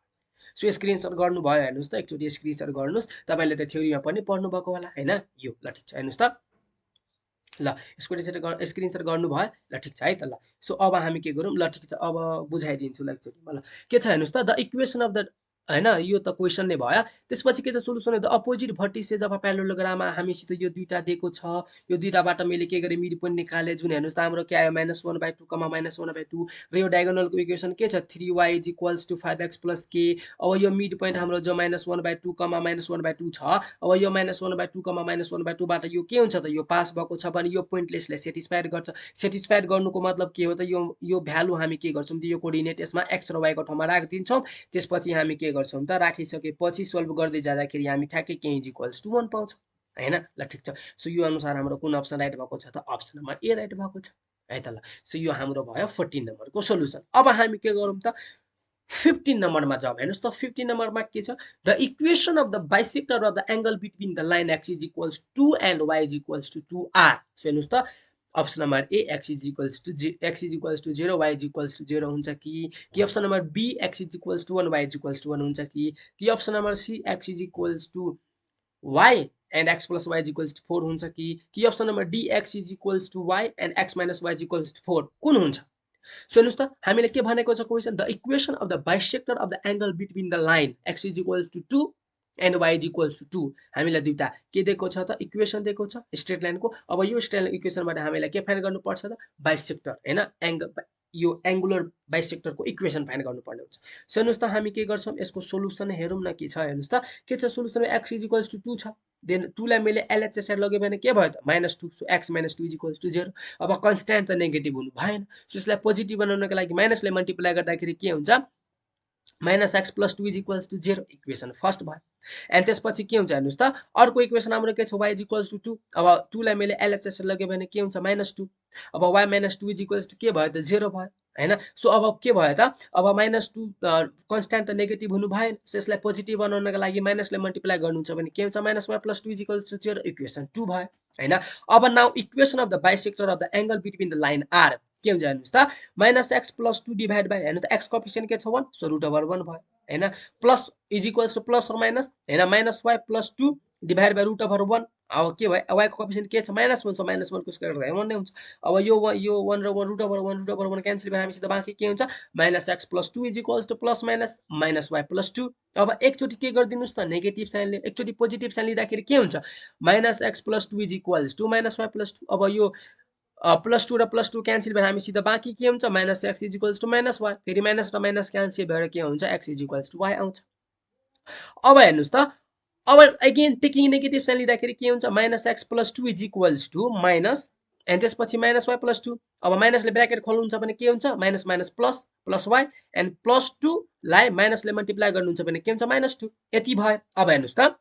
सो स्क्रिनशट गर्नु भयो हेर्नुस् त एकचोटी स्क्रिनशट गर्नुस् तपाईले त थ्योरीमा पनि पढ्नु भएको होला हैन। यो ल ठीक छ हेर्नुस् त ल स्क्रिनशट गर्नु भयो ल ठीक छ है त ल। सो अब हामी के गरौँ ल ठीक छ अब बुझाइदिन्छु ल एकचोटी ल के छ हेर्नुस् त द इक्वेसन अफ द हैन यो त क्वेसन नै भयो। त्यसपछि के छ solution the opposite vertices of a प्यारालेलोग्राममा हामीसित यो दुईटा दिएको छ यो दुईटाबाट मैले के गरे मिड पोइन्ट निकाले जुन हेर्नुस् त हाम्रो के आयो -1/2 -1/2 र यो डायगोनलको इक्वेसन के छ 3y is equals to 5x plus k। अब यो मिड पोइन्ट हाम्रो जो -1/2 -1/2 छ अब यो -1/2 -1/2 बाट यो के हुन्छ त यो पास भएको छ भने यो पोइन्टले यसलाई सेटिस्फाइड गर्छ। सेटिस्फाइड गर्नुको मतलब के हो त यो भ्यालु हामी के गर्छौं त यो कोअर्डिनेट यसमा x र y को ठाउँमा राखिदिन्छौं। त्यसपछि हामी के गर्छौं त राखिसकेपछि सोल्भ गर्दै जाँदाखेरि हामी ठ्याक्कै k इज इक्वल्स टु 1 पाउँछौं हैन। ल ठीक छ। सो यो अनुसार हाम्रो कुन अप्सन राइट भएको छ त अप्सन नम्बर ए राइट भएको छ है त ल। सो यो हाम्रो भयो 14 नम्बरको सोलुसन। अब हामी के गरौँ त 15 नम्बरमा जाऊ हेर्नुस् त 15 नम्बरमा के छ the equation of the bisector of the angle between the line x is equals to 2 and y is equals to 2r। So हेर्नुस् त option number A x is equals to 0 y is equals to 0 हुन्छ कि option number B x is equals to 1 y is equals to 1 हुन्छ कि option number C x is equals to y and x plus y is equals to 4 हुन्छ कि option number D x is equals to y and x minus y is equals to 4 कुन हुन्छ। So हेर्नुस् त हामीले के भनेको छ question the equation of the bisector of the angle between the line x is equals to 2 and y is equals to 2। हामीलाई दुईटा के दिएको छ त इक्वेसन दिएको छ स्ट्रेट लाइनको। अब यो स्ट्रेट लाइन इक्वेसनबाट हामीलाई के फाइन्ड गर्नु पर्छ त बाइसेक्टर हैन एंगल यो एंगुलर बाइसेक्टरको इक्वेसन फाइन्ड गर्नुपर्ने हुन्छ। सो हेर्नुस् त हामी के गर्छौं यसको सोलुसन हेरौं न के छ हेर्नुस् त के छ solution x is equals to 2 छ देन 2 लाई मैले एलएचएस साइड लगे भने के भयो त -2 so x - 2 is equals to 0। अब कन्स्ट्यान्ट त नेगेटिभ हुनु भएन सो यसलाई पोजिटिभ बनाउनको लागि माइनसले मल्टिप्लाई गर्दाखेरि के हुन्छ -x + 2 is equals to 0 equation first भयो। एन्ड त्यसपछि के हुन्छ हेर्नुस् त अर्को इक्वेसन हाम्रो के छ y इज इक्वल्स टु 2। अब 2 लाई मैले एलएचएस लगे भने के हुन्छ -2 अब y - 2 इज इक्वल्स टु के भयो त 0 भयो हैन। सो अब के भयो त अब -2 कन्स्ट्यान्ट त नेगेटिभ हुनु भएन सो यसलाई पोजिटिभ बनाउनको लागि माइनसले मल्टिप्लाई गर्नुहुन्छ भने के हुन्छ -y + 2 is equals to 0 equation 2 भयो हैन। अब now equation of the bisector of the angle between the line r के हुन्छ हेर्नुहोस् त -x + 2 डिभाइड बाई हेर्नु त x कोएफिसिएन्ट के छ 1 सो √1 भयो हैन plus is equals to plus और माइनस हैन -y + 2 डिभाइड बाई √1 अब के भयो y को कोएफिसिएन्ट के छ -1 सो -1 को स्क्वायर गर्दा 1 नै हुन्छ अब यो 1 र 1 √1 क्यान्सल भएर हामीसित बाँकी के हुन्छ -x + 2 is equals to plus minus -y + 2 अब एकचोटी के गर्दिनुस् त नेगेटिभ साइनले एकचोटी पोजिटिभ साइन लिँदाखेरि के हुन्छ -x + 2 is equals to -y + 2 अब यो +2 र +2 क्यान्सल भएर हामी सिधा बाँकी के हुन्छ -x is equals to -y फेरि माइनस र माइनस क्यान्सल भएर के हुन्छ x is equals to y आउँछ अब हेर्नुस् त अब अगेन टेकिङ नेगेटिभ साइन लिँदाखेरि के हुन्छ -x + 2 is equals to minus and त्यसपछि -y + 2 अब माइनसले ब्र्याकेट खोल्नुहुन्छ भने के हुन्छ minus minus plus plus y and +2 लाई माइनसले मल्टिप्लाई गर्नुहुन्छ भने के हुन्छ -2 यति भयो अब हेर्नुस् त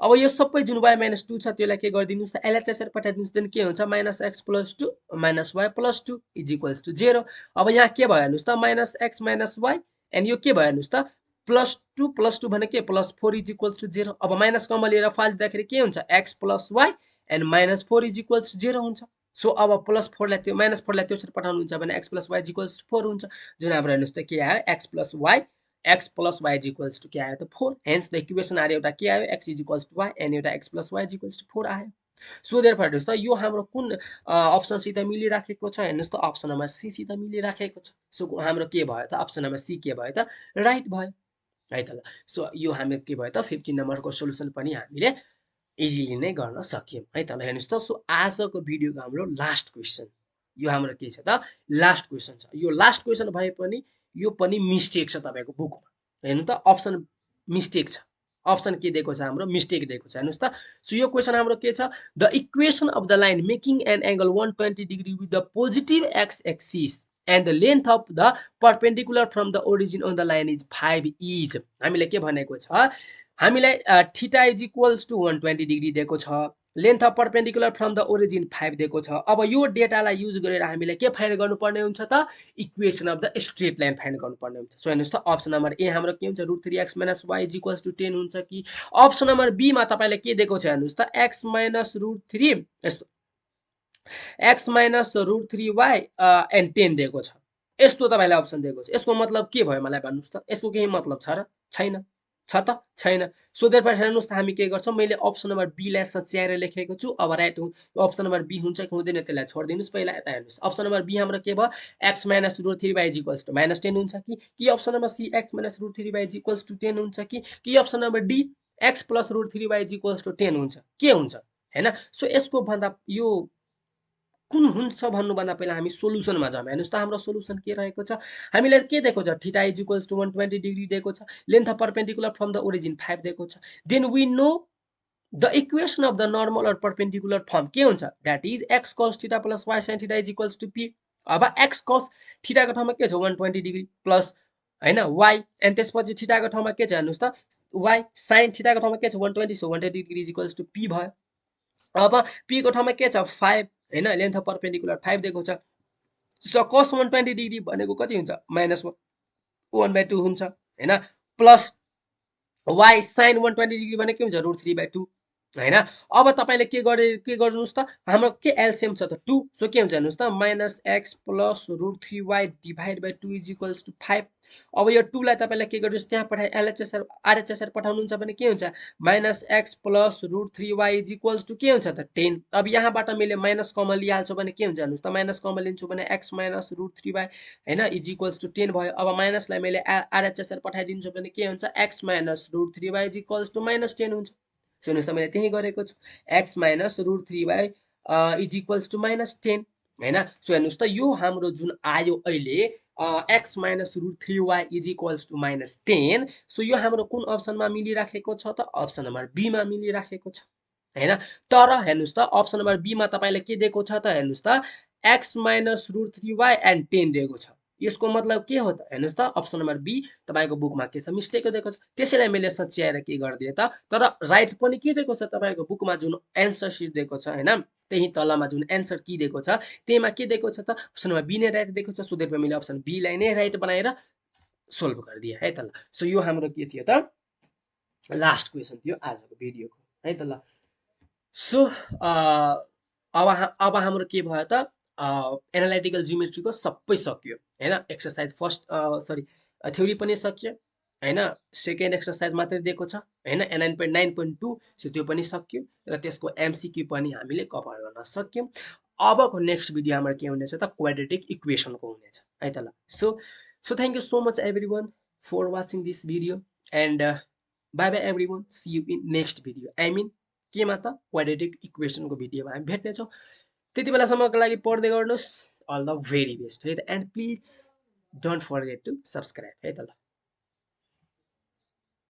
अब यो सबै जुन y - 2 छ त्यसलाई के गरिदिनुस् त LHS पठाइदिनुस् देन के हुन्छ -x + 2 -y + 2 is equals to 0 अब यहाँ के भयो हेर्नुस् त -x - y एन्ड यो के भयो हेर्नुस् त +2 भने के +4 इज इक्वल्स टु 0 अब माइनस कमन लिएर फाल्दिँदाखेरि के हुन्छ x + y and -4 is equals to 0 हुन्छ सो अब +4 लाई त्यो -4 लाई त्यसरी पठाउनुहुन्छ भने x + y is equals to 4 हुन्छ जुन हाम्रो हेर्नुस् त के आयो x + y is equals to के आयो त 4 हेन्स द इक्वेसन आएर एउटा के आयो x is equals to y and एउटा x + y is equals to 4 आयो सो देयरफोर हेर्नुस् त यो हाम्रो कुन अप्सनसित मिलिराखेको छ हेर्नुस् त अप्सन नम्बर सी सित मिलिराखेको छ सो हाम्रो के भयो त अप्सन नम्बर सी के भयो त राइट भयो है त ल सो यो हामी के भयो त 15 नम्बरको सोलुसन पनि हामीले इजिली नै गर्न सक्यौं है त ल हेर्नुस् त सो आजको भिडियोको हाम्रो लास्ट क्वेशन यो हाम्रो के छ त लास्ट क्वेशन छ यो लास्ट क्वेशन भए पनि यो पनि मिस्टेक छ तपाईको बुकमा हेर्नु त अप्सन मिस्टेक छ अप्सन के दिएको छ हाम्रो मिस्टेक दिएको छ हेर्नुस् त सो यो क्वेशन हाम्रो के छ the equation of the line making an angle 120 degree with the positive x axis and the length of the perpendicular from the origin on the line is 5 is हामीले के भनेको छ हामीलाई theta is equals to 120 degree दिएको छ length of perpendicular from the origin 5 दिएको छ अब यो डेटालाई युज गरेर हामीले के फाइन्ड गर्नुपर्ने हुन्छ त equation of the straight line find गर्नुपर्ने हुन्छ सो हेर्नुस् त अप्सन नम्बर ए हाम्रो के हुन्छ √3x - y is equals to 10 हुन्छ कि अप्सन नम्बर बी मा तपाईले के दिएको छ हेर्नुस् त x - √3 यस्तो x - √3y एन्ड 10 दिएको छ यस्तो तपाईलाई अप्सन दिएको छ यसको मतलब के भयो मलाई भन्नुस् त यसको केही मतलब छ र छैन छ त छैन सो देयरफोर हेर्नुस् त हामी के गर्छौं मैले अप्सन नम्बर बी लाई सच्याएर लेखेको छु अब राइट अप्सन नम्बर बी हुन्छ कि हुँदैन त्यसलाई छोड्दिनुस् पहिला यता हेर्नुस् अप्सन नम्बर बी हाम्रो के भयो x - √3y is equals to -10 हुन्छ कि option number C x - √3y is equals to 10 हुन्छ कि option number D x + √3y is equals to 10 हुन्छ के हुन्छ हैन सो यसको भन्दा यो कुन हुन्छ भन्नुभन्दा पहिला हामी सोलुसनमा जाम हेर्नुस् त हाम्रो सोलुसन के रहेको छ हामीले के दिएको छ theta is equals to 120 degree दिएको छ length of perpendicular from the origin 5 दिएको छ then we know the equation of the normal or perpendicular form के हुन्छ that is x cos theta plus y sin theta is equals to p अब x cos theta को ठाउँमा के छ 120 degree plus हैन y एन्ड त्यसपछि theta को ठाउँमा के छ हेर्नुस् त y sin थीटा को ठाउँमा के छ 120 so 120 degree is equals to p भयो अब p को ठाउँमा के छ 5 हैन लेन्थ अफ परपेन्डिकुलर 5 दिएको छ सो cos 120 डिग्री भनेको कति हुन्छ -1/2 हुन्छ हैन प्लस y sin 120 डिग्री भने के हुन्छ √3/2 हैन अब तपाईले के गर्नुस् त हाम्रो के एलसीएम छ त 2 सो के हुन्छ हेर्नुस् त -x + √3y divide by 2 is equals to 5 अब यो 2 लाई तपाईले के गर्नुस् त्यहाँ पठाए एलएचएस आरएचएस पठाउनुहुन्छ भने के हुन्छ -x + √3y is equals to के हुन्छ त 10 अब यहाँबाट मैले माइनस कमन लिहाल्छु भने के हुन्छ हेर्नुस् त माइनस कमन लिन्छु भने x - √3y हैन इज इक्वल्स टु 10 भयो अब माइनसलाई मैले आरएचएस पठाइदिन्छु भने के हुन्छ x - √3y is equals to -10 हुन्छ सुन्नुस् त मैले त्यही गरेको छु x - √3y is equals to -10 हैन सो हेर्नुस् त यो हाम्रो जुन आयो अहिले x - √3y is equals to -10 so यो हाम्रो कुन अप्सनमा मिलिराखेको छ त अप्सन नम्बर बी मा मिलिराखेको छ हैन तर हेर्नुस् त अप्सन नम्बर बी मा तपाईले के दिएको छ त हेर्नुस् त x - √3y एन्ड 10 दिएको छ यसको मतलब के हो त हेर्नुस् त अप्सन नम्बर बी तपाईको बुकमा के छ मिस्टेक दिएको छ त्यसैले मैले सच्याएर के गर्दिए त तर राइट पनि के दिएको छ तपाईको बुकमा जुन एन्सर सिट दिएको छ हैन त्यही तलमा जुन एन्सर की दिएको छ त्यहीमा के दिएको छ त अप्सन नम्बर बी नै राइट दिएको छ सो देयरफोर मैले अप्सन बी लाई नै राइट बनाएर सोल्भ गर्दिए है त ल सो यो हाम्रो के थियो त लास्ट क्वेशन थियो आजको भिडियोको है त ल सो अब हाम्रो के भयो त एनालाइटिकल जियोमेट्रीको सबै सक्यो हैन। एक्सरसाइज फर्स्ट थ्योरी पनि सक्यो हैन। सेकेन्ड एक्सरसाइज मात्रै दिएको छ हैन, 9.9.2 सो त्यो पनि सक्यो र त्यसको एमसीक्यू पनि हामीले कभर गर्न सक्यौँ। अबको नेक्स्ट भिडियो हाम्रो के हुनेछ त क्वाड्रेटिक इक्वेसनको हुनेछ है त ल। So thank you so much everyone for watching this video and bye bye everyone, see you in next video. I mean केमा त क्वाड्रेटिक इक्वेसनको भिडियोमा हामी भेट्नेछौँ। त्यति बेलासम्मको लागि पढ्दै गर्नुहोस्। अल द भेरी बेस्ट है त। And please don't forget to subscribe है त ल।